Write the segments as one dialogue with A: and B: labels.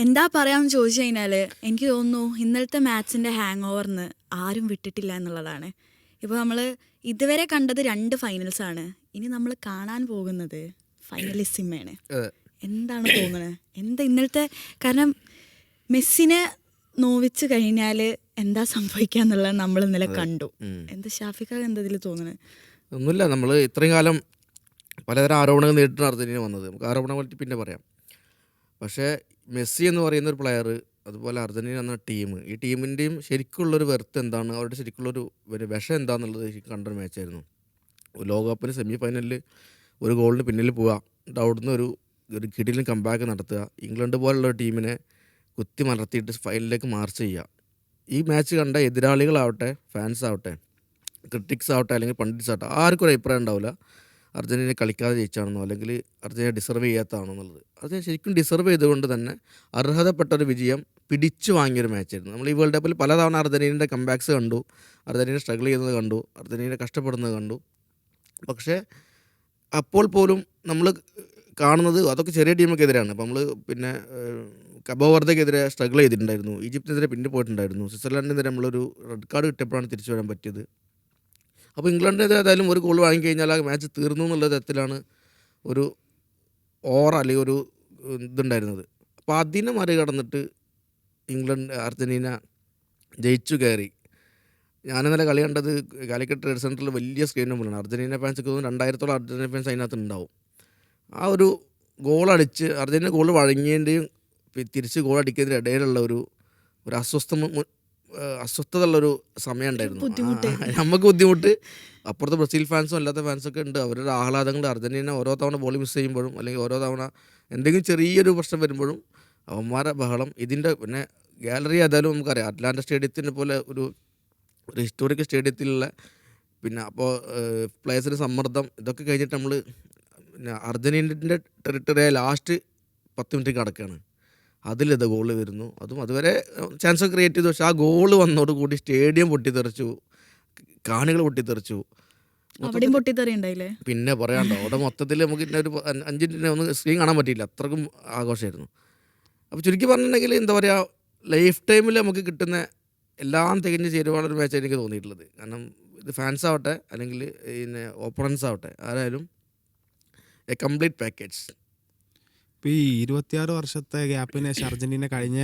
A: എന്താ പറയാമെന്ന് ചോദിച്ചു കഴിഞ്ഞാൽ എനിക്ക് തോന്നുന്നു ഇന്നലത്തെ മാച്ചിൻ്റെ ഹാങ് ഓവറിന് ആരും വിട്ടിട്ടില്ല എന്നുള്ളതാണ്. ഇപ്പോൾ നമ്മൾ ഇതുവരെ കണ്ടത് 2 ഫൈനൽസാണ്. ഇനി നമ്മൾ കാണാൻ പോകുന്നത് ഫൈനലിസിമയാണ്. എന്താണ് തോന്നുന്നത്? എന്താ ഇന്നലത്തെ, കാരണം മെസ്സിനെ നോവിച്ച് കഴിഞ്ഞാൽ എന്താ സംഭവിക്കുക എന്നുള്ളത് നമ്മൾ ഇന്നലെ കണ്ടു. എന്താ ഷാഫിക്ക എന്താ ഇതിൽ തോന്നുന്നത്?
B: ഒന്നുമില്ല, നമ്മൾ ഇത്രയും കാലം പലതരം ആരോപണങ്ങൾ നേരിട്ടാണ് അർജന്റീന വന്നത്. നമുക്ക് ആരോപണം പറ്റി പിന്നെ പറയാം. പക്ഷേ മെസ്സി എന്ന് പറയുന്ന ഒരു പ്ലെയർ, അതുപോലെ അർജന്റീന എന്ന ടീം, ഈ ടീമിൻ്റെയും ശരിക്കുള്ളൊരു വെർത്ത് എന്താണ്, അവരുടെ ശരിക്കുള്ളൊരു വിഷം എന്താണെന്നുള്ളത് ശരിക്കും കണ്ടൊരു മാച്ചായിരുന്നു. ലോകകപ്പിന് സെമി ഫൈനലിൽ ഒരു ഗോളിന് പിന്നിൽ പോവുക, എന്നിട്ട് അവിടുന്ന് ഒരു കിടിലും കംബാക്ക് നടത്തുക, ഇംഗ്ലണ്ട് പോലുള്ള ഒരു ടീമിനെ കുത്തി മലർത്തിയിട്ട് ഫൈനലിലേക്ക് മാർച്ച് ചെയ്യുക. ഈ മാച്ച് കണ്ട എതിരാളികളാവട്ടെ, ഫാൻസ് ആവട്ടെ, ക്രിട്ടിക്സ് ആവട്ടെ, അല്ലെങ്കിൽ പണ്ഡിറ്റ്സ് ആവട്ടെ, ആർക്കും ഒരു അഭിപ്രായം ഉണ്ടാവില്ല അർജന്റീന കളിക്കാതെ ജയിച്ചാണെന്നോ അല്ലെങ്കിൽ അർജന്റീന ഡിസർവ് ചെയ്യാത്തതാണോ എന്നുള്ളത്. അർജന്റീന ശരിക്കും ഡിസർവ് ചെയ്തുകൊണ്ട് തന്നെ അർഹതപ്പെട്ടൊരു വിജയം പിടിച്ചു വാങ്ങിയൊരു മാച്ചായിരുന്നു. നമ്മൾ ഈ വേൾഡ് കപ്പിൽ പലതവണ അർജന്റീനയുടെ കംബാക്സ് കണ്ടു, അർജന്റീന സ്ട്രഗിൾ ചെയ്യുന്നത് കണ്ടു, അർജന്റീന കഷ്ടപ്പെടുന്നത് കണ്ടു. പക്ഷേ അപ്പോൾ പോലും നമ്മൾ കാണുന്നത് അതൊക്കെ ചെറിയ ടീമൊക്കെതിരാണ്. അപ്പോൾ നമ്മൾ പിന്നെ കബോ വർദ്ധക്കെതിരെ സ്ട്രഗിൾ ചെയ്തിട്ടുണ്ടായിരുന്നു, ഈജിപ്തിനെതിരെ പിന്നിൽ പോയിട്ടുണ്ടായിരുന്നു, സ്വിറ്റ്സർലൻഡിനെതിരെ നമ്മളൊരു റെഡ് കാർഡ് കിട്ടിയപ്പോഴാണ് തിരിച്ചു വരാൻ പറ്റിയത്. അപ്പോൾ ഇംഗ്ലണ്ടിനെതിരെ ഏതായാലും ഒരു ഗോൾ വാങ്ങിക്കഴിഞ്ഞാൽ ആ മാച്ച് തീർന്നു എന്നുള്ള തരത്തിലാണ് ഒരു അല്ലെങ്കിൽ ഒരു ഇതുണ്ടായിരുന്നത്. അപ്പോൾ അതിനെ മറികടന്നിട്ട് അർജന്റീന ജയിച്ചു കയറി. ഞാനിന്നലെ കളി കണ്ടത് കാലിക്കറ്റ് ട്രേഡ് സെൻറ്ററിൽ വലിയ സ്ക്രീനിന് മുന്നിലാണ്. അർജന്റീന ഫാൻസ് തോന്നുന്നു 2000-ഓളം അർജന്റീന ഫാൻസ് അതിനകത്ത് ഉണ്ടാവും. ആ ഒരു ഗോളടിച്ച് അർജന്റീന ഗോൾ വഴങ്ങിയതിൻ്റെയും തിരിച്ച് ഗോൾ അടിക്കുന്നതിൻ്റെ ഇടയിലുള്ള ഒരു അസ്വസ്ഥത ഉള്ളൊരു സമയം ഉണ്ടായിരുന്നു. നമുക്ക് ബുദ്ധിമുട്ട്. അപ്പുറത്ത് ബ്രസീൽ ഫാൻസും അല്ലാത്ത ഫാൻസൊക്കെ ഉണ്ട്. അവരുടെ ആഹ്ലാദങ്ങൾ അർജന്റീന ഓരോ തവണ ബോൾ മിസ് ചെയ്യുമ്പോഴും അല്ലെങ്കിൽ ഓരോ തവണ എന്തെങ്കിലും ചെറിയൊരു പ്രശ്നം വരുമ്പോഴും അവന്മാരെ ബഹളം. ഇതിൻ്റെ പിന്നെ ഗാലറി ഏതായാലും നമുക്കറിയാം, അറ്റ്ലാന്റ സ്റ്റേഡിയത്തിനെ പോലെ ഒരു ഹിസ്റ്റോറിക് സ്റ്റേഡിയത്തിലുള്ള പിന്നെ അപ്പോൾ പ്ലേയേഴ്സിൻ്റെ സമ്മർദ്ദം ഇതൊക്കെ കഴിഞ്ഞിട്ട് നമ്മൾ പിന്നെ അർജന്റീനൻ്റെ ടെറിട്ടറിയായ ലാസ്റ്റ് 10 മിനിറ്റ് കിടക്കുകയാണ്. അതിലിത് ഗോള് വരുന്നു. അതും അതുവരെ ചാൻസ് ക്രിയേറ്റ് ചെയ്തു. പക്ഷേ ആ ഗോള് വന്നതോടുകൂടി സ്റ്റേഡിയം പൊട്ടിത്തെറിച്ചു, കാണികൾ പൊട്ടിത്തെറിച്ചു. പിന്നെ പറയാണ്ടോ, അവിടെ മൊത്തത്തിൽ നമുക്ക് ഒരു 5 മിനിറ്റിനെ ഒന്ന് സ്ക്രീൻ കാണാൻ പറ്റിയില്ല, അത്രക്കും ആഘോഷമായിരുന്നു. അപ്പോൾ ചുരുക്കി പറഞ്ഞിട്ടുണ്ടെങ്കിൽ എന്താ പറയുക, ലൈഫ് ടൈമിൽ നമുക്ക് കിട്ടുന്ന എല്ലാം തികഞ്ഞ് ചേരുവാനുള്ളൊരു മാച്ചാണ് എനിക്ക് തോന്നിയിട്ടുള്ളത്. കാരണം ഇത് ഫാൻസ് ആവട്ടെ അല്ലെങ്കിൽ പിന്നെ ഓപ്പണൻസ് ആവട്ടെ, ആരായാലും എ കംപ്ലീറ്റ് പാക്കേജ്.
C: ഇപ്പോൾ ഈ 26 വർഷത്തെ ഗ്യാപ്പിന് ശേഷം അർജന്റീന കഴിഞ്ഞ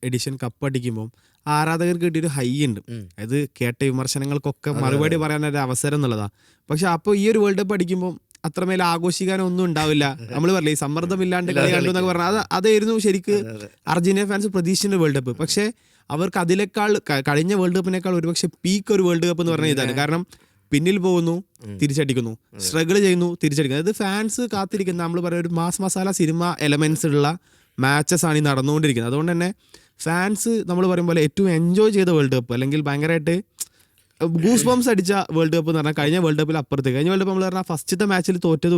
C: എഡിഷൻ കപ്പ് അടിക്കുമ്പോൾ ആരാധകർക്ക് കിട്ടിയൊരു ഹൈ ഉണ്ട്. അത് കേട്ട വിമർശനങ്ങൾക്കൊക്കെ മറുപടി പറയാനൊരു അവസരം എന്നുള്ളതാണ്. പക്ഷെ അപ്പോൾ ഈ ഒരു വേൾഡ് കപ്പ് അടിക്കുമ്പോൾ അത്രമേൽ ആഘോഷിക്കാനൊന്നും ഉണ്ടാവില്ല. നമ്മൾ പറയില്ലേ ഈ സമ്മർദ്ദമില്ലാണ്ട് കളി കണ്ടു എന്നൊക്കെ പറഞ്ഞാൽ അതായിരുന്നു ശരിക്ക് അർജന്റീന ഫാൻസ് പ്രതീക്ഷിച്ച വേൾഡ് കപ്പ്. പക്ഷേ അവർക്ക് അതിനേക്കാൾ കഴിഞ്ഞ വേൾഡ് കപ്പിനേക്കാൾ ഒരുപക്ഷെ പീക്ക് ഒരു വേൾഡ് കപ്പ് എന്ന് പറഞ്ഞ ഇതാണ്. കാരണം പിന്നിൽ പോകുന്നു, തിരിച്ചടിക്കുന്നു, സ്ട്രഗിൾ ചെയ്യുന്നു, തിരിച്ചടിക്കുന്നു. അതായത് ഫാൻസ് കാത്തിരിക്കുന്ന നമ്മൾ പറയുന്ന ഒരു മാസ് മസാല സിനിമ എലമെന്റ്സ് ഉള്ള മാച്ചസ് ആണ് ഈ നടന്നുകൊണ്ടിരിക്കുന്നത്. അതുകൊണ്ട് തന്നെ ഫാൻസ് നമ്മൾ പറയും പോലെ ഏറ്റവും എൻജോയ് ചെയ്ത വേൾഡ് കപ്പ് അല്ലെങ്കിൽ ഭയങ്കരമായിട്ട് ഗൂസ് ബംസ് അടിച്ച വേൾഡ് കപ്പ് എന്ന് പറഞ്ഞാൽ കഴിഞ്ഞ വേൾഡ് കപ്പിൽ അപ്പുറത്ത്. കഴിഞ്ഞ വേൾഡ് കപ്പ് നമ്മൾ പറഞ്ഞാൽ ഫസ്റ്റത്തെ മാച്ചിൽ തോറ്റത്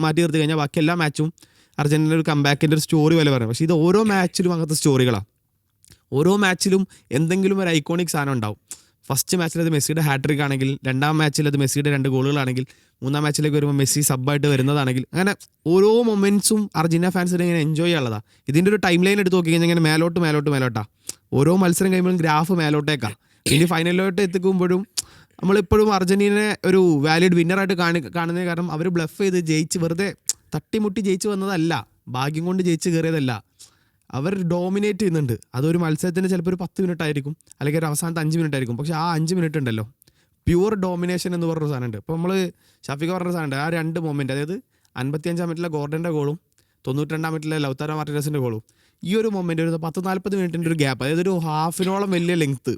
C: മാറ്റി നിർത്തി കഴിഞ്ഞാൽ ബാക്കി എല്ലാ മാച്ചും അർജന്റീന ഒരു കംബാക്കിൻ്റെ ഒരു സ്റ്റോറി പോലെ പറയാം. പക്ഷേ ഇത് ഓരോ മാച്ചിലും അങ്ങനത്തെ സ്റ്റോറികളാണ്. ഓരോ മാച്ചിലും എന്തെങ്കിലും ഒരു ഐക്കോണിക് സാധനം ഉണ്ടാവും. ഫസ്റ്റ് മാച്ചിൽ അത് മെസ്സിയുടെ ഹാട്രിക് ആണെങ്കിൽ, രണ്ടാം മാച്ചിൽ അത് മെസ്സിയുടെ 2 ഗോളുകളാണെങ്കിൽ, മൂന്നാം മാച്ചിലേക്ക് വരുമ്പോൾ മെസ്സി സബ്ബായിട്ട് വരുന്നതാണെങ്കിൽ, അങ്ങനെ ഓരോ മൊമെന്റ്സും അർജന്റീന ഫാൻസിനെ ഇങ്ങനെ എൻജോയ് ചെയ്യാനുള്ളതാണ്. ഇതിൻ്റെ ഒരു ടൈം ലൈൻ എടുത്ത് നോക്കി കഴിഞ്ഞാൽ ഇങ്ങനെ മേലോട്ടാ ഓരോ മത്സരം കഴിയുമ്പോഴും ഗ്രാഫ് മേലോട്ടേക്കാണ്. ഇനി ഫൈനലിലോട്ട് എത്തിക്കുമ്പോഴും നമ്മളിപ്പോഴും അർജന്റീനയെ ഒരു വാലിഡ് വിന്നറായിട്ട് കാണുന്നത്. കാരണം അവർ ബ്ലഫ് ചെയ്ത് ജയിച്ച് വെറുതെ തട്ടിമുട്ടി ജയിച്ച് വന്നതല്ല, ഭാഗ്യം കൊണ്ട് ജയിച്ച് കയറിയതല്ല. അവർ ഡോമിനേറ്റ് ചെയ്യുന്നുണ്ട്. അതൊരു മത്സരത്തിന് ചിലപ്പോൾ ഒരു 10 മിനിറ്റ് ആയിരിക്കും, അല്ലെങ്കിൽ ഒരു അവസാനത്തെ 5 മിനിറ്റ് ആയിരിക്കും. പക്ഷേ ആ 5 മിനിറ്റ് ഉണ്ടല്ലോ, പ്യുവർ ഡോമിനേഷൻ എന്ന് പറഞ്ഞൊരു സാധനമുണ്ട്. ഇപ്പോൾ നമ്മൾ ഷാഫിക്ക പറഞ്ഞ സാധനമുണ്ട്, ആ 2 മൊമെൻറ്റ്, അതായത് 55-ാം മിനിറ്റിലെ ഗോർഡൻ്റെ ഗോളും 92-ാം മിനിറ്റിലെ ലൗതാരോ മാർട്ടിനസിൻ്റെ ഗോളും, ഈ ഒരു മൊമെൻറ്റ് ഒരു 10-40 മിനിറ്റിൻ്റെ ഒരു ഗ്യാപ്പ്, അതായത് ഒരു ഹാഫിനോളം വലിയ ലെങ്ത്ത്.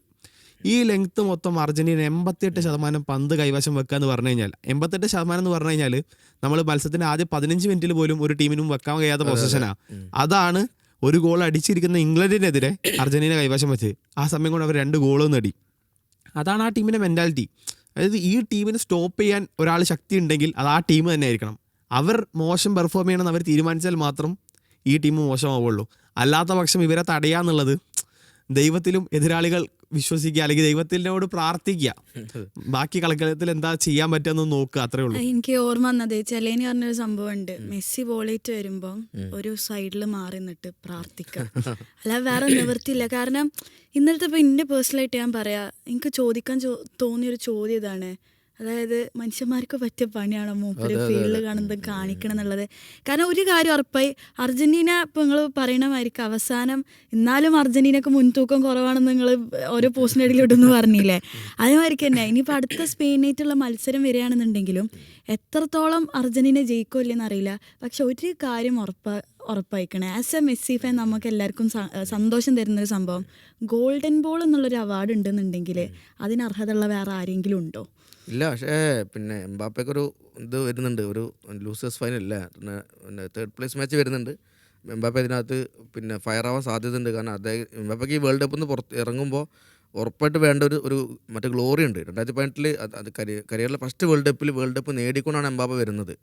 C: ഈ ലെങ്ത്ത് മൊത്തം അർജന്റീന 88% പന്ത് കൈവശം വെക്കുക എന്ന് പറഞ്ഞു കഴിഞ്ഞാൽ, 88% എന്ന് പറഞ്ഞു കഴിഞ്ഞാൽ നമ്മൾ മത്സരത്തിൻ്റെ ആദ്യം 15 മിനിറ്റിൽ പോലും ഒരു ടീമിനും വെക്കാൻ കഴിയാത്ത പൊസിഷനാണ്. അതാണ് ഒരു ഗോൾ അടിച്ചിരിക്കുന്ന ഇംഗ്ലണ്ടിനെതിരെ അർജന്റീന കൈവശം വെച്ച് ആ സമയം കൊണ്ട് അവർ 2 ഗോളും നേടി. അതാണ് ആ ടീമിൻ്റെ മെൻറ്റാലിറ്റി. അതായത് ഈ ടീമിനെ സ്റ്റോപ്പ് ചെയ്യാൻ ഒരാൾ ശക്തി ഉണ്ടെങ്കിൽ അത് ആ ടീം തന്നെ ആയിരിക്കണം. അവർ മോശം പെർഫോം ചെയ്യണമെന്ന് അവർ തീരുമാനിച്ചാൽ മാത്രം ഈ ടീം മോശമാവുള്ളൂ. അല്ലാത്ത പക്ഷം ഇവരെ തടയാന്നുള്ളത് ദൈവത്തിലും എതിരാളികൾ വിശ്വസിക്കുക, അല്ലെങ്കിൽ ദൈവത്തിനോട് പ്രാർത്ഥിക്കുക. ബാക്കി കളിക്കളത്തിൽ എന്താ ചെയ്യാൻ പറ്റുമെന്ന് നോക്കുക, അത്രേ ഉള്ളൂ.
A: എനിക്ക് ഓർമ്മ വന്നത് ചെലേനി പറഞ്ഞൊരു സംഭവം ഉണ്ട്. മെസ്സി ബോളേറ്റ് വരുമ്പം ഒരു സൈഡിൽ മാറി നിന്നിട്ട് പ്രാർത്ഥിക്കുക, അല്ല വേറെ നിവൃത്തിയില്ല. കാരണം ഇന്നലത്തെ ഇപ്പം എൻ്റെ പേഴ്സണലായിട്ട് ഞാൻ പറയാം, എനിക്ക് ചോദിക്കാൻ തോന്നിയൊരു ചോദ്യം ഇതാണ്. അതായത് മനുഷ്യന്മാർക്ക് പറ്റിയ പണിയാണോ മൂപ്പര് ഫീൽഡിൽ കാണുന്നത് കാണിക്കണം എന്നുള്ളത്. കാരണം ഒരു കാര്യം ഉറപ്പായി, അർജന്റീന ഇപ്പം നിങ്ങൾ പറയണമായിരിക്കും അവസാനം എന്നാലും അർജന്റീനക്ക് മുൻതൂക്കം കുറവാണെന്ന് നിങ്ങൾ ഓരോ പോസ്റ്റിൻ്റെ ഇടയിൽ ഇടുന്നു പറഞ്ഞില്ലേ. അതേമാതിരിക്ക് തന്നെ ഇനിയിപ്പോൾ അടുത്ത സ്പെയിനായിട്ടുള്ള മത്സരം വരികയാണെന്നുണ്ടെങ്കിലും എത്രത്തോളം അർജന്റീന ജയിക്കുമല്ലെന്ന് അറിയില്ല. പക്ഷെ ഒരു കാര്യം ഉറപ്പായിക്കണേ, ആസ് എ മെസ്സി ഫാൻ നമുക്ക് എല്ലാവർക്കും സന്തോഷം തരുന്നൊരു സംഭവം, ഗോൾഡൻ ബോൾ എന്നുള്ളൊരു അവാർഡ് ഉണ്ടെന്നുണ്ടെങ്കിൽ അതിന് അർഹതയുള്ള വേറെ ആരെങ്കിലും ഉണ്ടോ?
B: ഇല്ല. പക്ഷേ പിന്നെ എംബാപ്പയ്ക്കൊരു ഇത് വരുന്നുണ്ട്, ഒരു ലൂസേഴ്സ് ഫൈനൽ അല്ലേ, പിന്നെ 3rd പ്ലേസ് മാച്ച് വരുന്നുണ്ട്. എംബാപ്പ ഇതിനകത്ത് പിന്നെ ഫയർ ആവാൻ സാധ്യതയുണ്ട്. കാരണം അദ്ദേഹം എംബാപ്പയ്ക്ക് ഈ വേൾഡ് കപ്പിൽ നിന്ന് പുറത്ത് ഇറങ്ങുമ്പോൾ ഉറപ്പായിട്ട് വേണ്ട ഒരു മറ്റേ ഗ്ലോറി ഉണ്ട്. 2018 അത് കരിയറിലെ ഫസ്റ്റ് വേൾഡ് കപ്പ് നേടിക്കൊണ്ടാണ് എംബാപ്പ വരുന്നത്.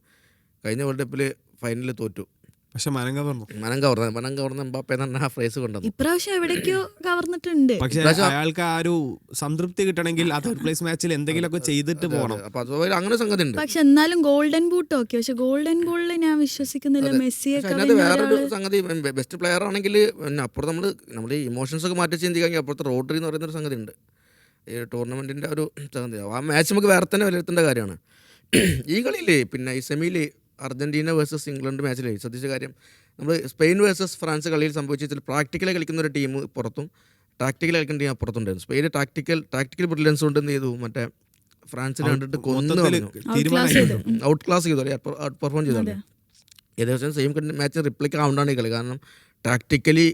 B: കഴിഞ്ഞ വേൾഡ് കപ്പിൽ ഫൈനലിൽ തോറ്റു.
C: പക്ഷെ മനം
B: കവർന്ന എംബാപ്പ എന്ന് പറഞ്ഞ ആ ഫ്രേസ് കൊണ്ടുവന്നു.
A: ഇപ്രാവശ്യം എവിടേക്കോ കവർന്നിട്ടുണ്ട്.
C: പക്ഷെ അയാൾക്ക് ആ ഒരു സംതൃപ്തി കിട്ടണമെങ്കിൽ ആ 3rd പ്ലേസ് മാച്ചിൽ എന്തെങ്കിലുമൊക്കെ ചെയ്തിട്ട് പോകണം.
B: അപ്പൊ അതുപോലെ അങ്ങനെ സംഗതി ഉണ്ട്.
A: പക്ഷെ എന്നാലും ഗോൾഡൻ ബൂട്ട് ഓക്കെ, പക്ഷെ ഗോൾഡൻ ബോളിൽ ഞാൻ വിശ്വസിക്കുന്നില്ല മെസ്സിയെ.
B: അതിനകത്ത് വേറൊരു സംഗതി, ബെസ്റ്റ് പ്ലെയർ ആണെങ്കിൽ പിന്നെ അപ്പുറത്ത് നമ്മുടെ ഇമോഷൻസ് ഒക്കെ മാറ്റി ചിന്തിക്കുകയാണെങ്കിൽ അപ്പുറത്ത് റോഡറി എന്ന് പറയുന്നൊരു സംഗതി ഉണ്ട്. ഈ ടൂർണമെന്റിന്റെ ഒരു സംഗതി, ആ മാച്ച് നമുക്ക് വേറെ തന്നെ വിലയിരുത്തേണ്ട കാര്യമാണ്. ഈ കളിയില്ലേ പിന്നെ ഈ സെമിയിൽ അർജന്റീന വേഴ്സസ് ഇംഗ്ലണ്ട് മാച്ചിലേ ശ്രദ്ധിച്ച കാര്യം, നമ്മൾ സ്പെയിൻ വേഴ്സസ് ഫ്രാൻസ് കളിയിൽ സംഭവിച്ചതിൽ പ്രാക്ടിക്കലായി കളിക്കുന്ന ഒരു ടീം പുറത്തും ടാക്ടിക്കൽ കളിക്കുന്ന ടീം അപ്പുറത്തുണ്ടായിരുന്നു. സ്പെയിന് ടാക്ടിക്കൽ ബ്രില്യൻസ് കൊണ്ട് എന്ത് ചെയ്തു, മറ്റേ ഫ്രാൻസിനെ കണ്ടിട്ട് ഔട്ട് ക്ലാസ് ചെയ്തു, ഔട്ട് പെർഫോം ചെയ്തു. ഏകദേശം സെയിം മാച്ച് റിപ്ലിക്ക് ആവേണ്ടാണ് ഈ കളി. കാരണം ടാക്ടിക്കലി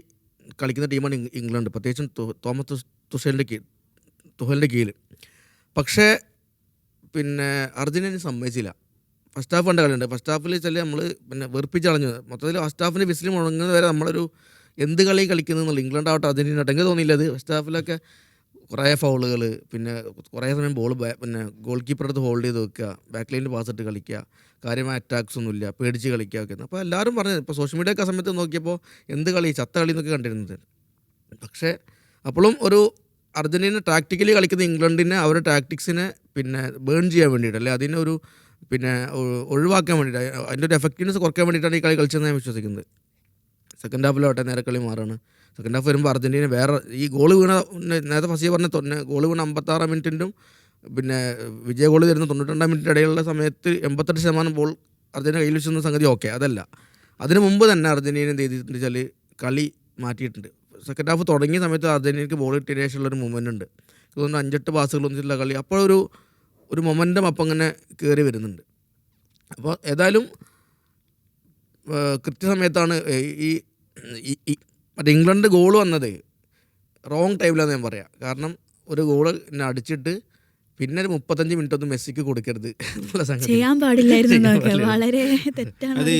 B: കളിക്കുന്ന ടീമാണ് ഇംഗ്ലണ്ട്, പ്രത്യേകിച്ചും തോമസ് തുഹലിൻ്റെ കീഴിൽ. പക്ഷേ പിന്നെ അർജന്റീന സമ്മതിച്ചില്ല. ഫസ്റ്റ് ഹാഫ് കണ്ട കളിയുണ്ട്. ഫസ്റ്റ് ഹാഫിൽ ചില നമ്മൾ പിന്നെ വെറുപ്പിച്ചളഞ്ഞു. മൊത്തത്തിൽ ഫസ്റ്റ് ഹാഫിൻ്റെ വിസിൽ മുടങ്ങുന്നത് വരെ നമ്മളൊരു എന്ത് കളി കളിക്കുന്നതെന്നുള്ള ഇംഗ്ലണ്ട് ആവട്ടെ അർജന്റീന ആവട്ടെ എനിക്ക് തോന്നിയില്ല. അത് ഫസ്റ്റ് ഹാഫിലൊക്കെ കുറേ ഫൗളുകൾ, പിന്നെ കുറേ സമയം ബോൾ പിന്നെ ഗോൾ കീപ്പറുടെ അടുത്ത് ഹോൾഡ് ചെയ്ത് വെക്കുക, ബാക്ക് ലൈനിൽ പാസ് ഇട്ട് കളിക്കുക, കാര്യമായ അറ്റാക്സ് ഒന്നുമില്ല, പേടിച്ച് കളിക്കുക ഒക്കെ. അപ്പോൾ എല്ലാവരും പറഞ്ഞത്, ഇപ്പോൾ സോഷ്യൽ മീഡിയ ഒക്കെ ആ സമയത്ത് നോക്കിയപ്പോൾ എന്ത് കളി, ചത്ത കളി എന്നൊക്കെ കണ്ടിരുന്നത്. പക്ഷേ അപ്പോഴും ഒരു അർജന്റീന ടാക്ടിക്കലി കളിക്കുന്ന ഇംഗ്ലണ്ടിനെ അവരുടെ ടാക്ടിക്സിനെ പിന്നെ ബേൺ ചെയ്യാൻ വേണ്ടിയിട്ട്, അല്ലെ അതിനൊരു പിന്നെ ഒഴിവാക്കാൻ വേണ്ടിയിട്ട്, അതിൻ്റെ ഒരു എഫക്റ്റീവ്നെസ് കുറയ്ക്കാൻ വേണ്ടിയിട്ടാണ് ഈ കളി കളിച്ചതെന്ന് ഞാൻ വിശ്വസിക്കുന്നത്. സെക്കൻഡ് ഹാഫിലോട്ടെ നേരെ കളി മാറാണ്. സെക്കൻഡ് ഹാഫ് വരുമ്പോൾ അർജന്റീന വേറെ ഈ ഗോൾ വീണ, നേരത്തെ ഫസ്റ്റ് പറഞ്ഞ ഗോൾ വീണ 56 മിനിറ്റിൻ്റെയും പിന്നെ വിജയ ഗോൾ തരുന്ന 92 മിനിറ്റ് ഇടയിലുള്ള സമയത്ത് 88% ബോൾ അർജന്റീന കയ്യിൽ വെച്ചിരുന്ന സംഗതി ഓക്കെ, അതല്ല. അതിന് മുമ്പ് തന്നെ അർജന്റീന എന്ത് ചെയ്തിട്ടുണ്ട് വെച്ചാൽ കളി മാറ്റിയിട്ടുണ്ട്. സെക്കൻഡ് ഹാഫ് തുടങ്ങിയ സമയത്ത് അർജന്റീനയ്ക്ക് ബോൾ കിട്ടിയതിന് ശേഷമുള്ളൊരു മൂവ്മെൻ്റ് ഉണ്ട്. അതുകൊണ്ട് 5-8 പാസുകൾ ഒന്നിച്ചുള്ള കളി, അപ്പോഴൊരു മൊമെൻറ്റം അപ്പം അങ്ങനെ കയറി വരുന്നുണ്ട്. അപ്പോൾ ഏതായാലും കൃത്യസമയത്താണ് ഈ മറ്റേ ഇംഗ്ലണ്ട് ഗോൾ വന്നത് റോങ് ടൈമിലാണെന്ന് ഞാൻ പറയാം. കാരണം ഒരു ഗോൾ എന്നെ അടിച്ചിട്ട് പിന്നെ ഒരു 35 മിനിറ്റ് ഒന്നും മെസ്സിക്ക് കൊടുക്കരുത് എന്നുള്ള സംഗതി
A: ചെയ്യാൻ പാടില്ലായിരുന്നു. വളരെ
C: അത്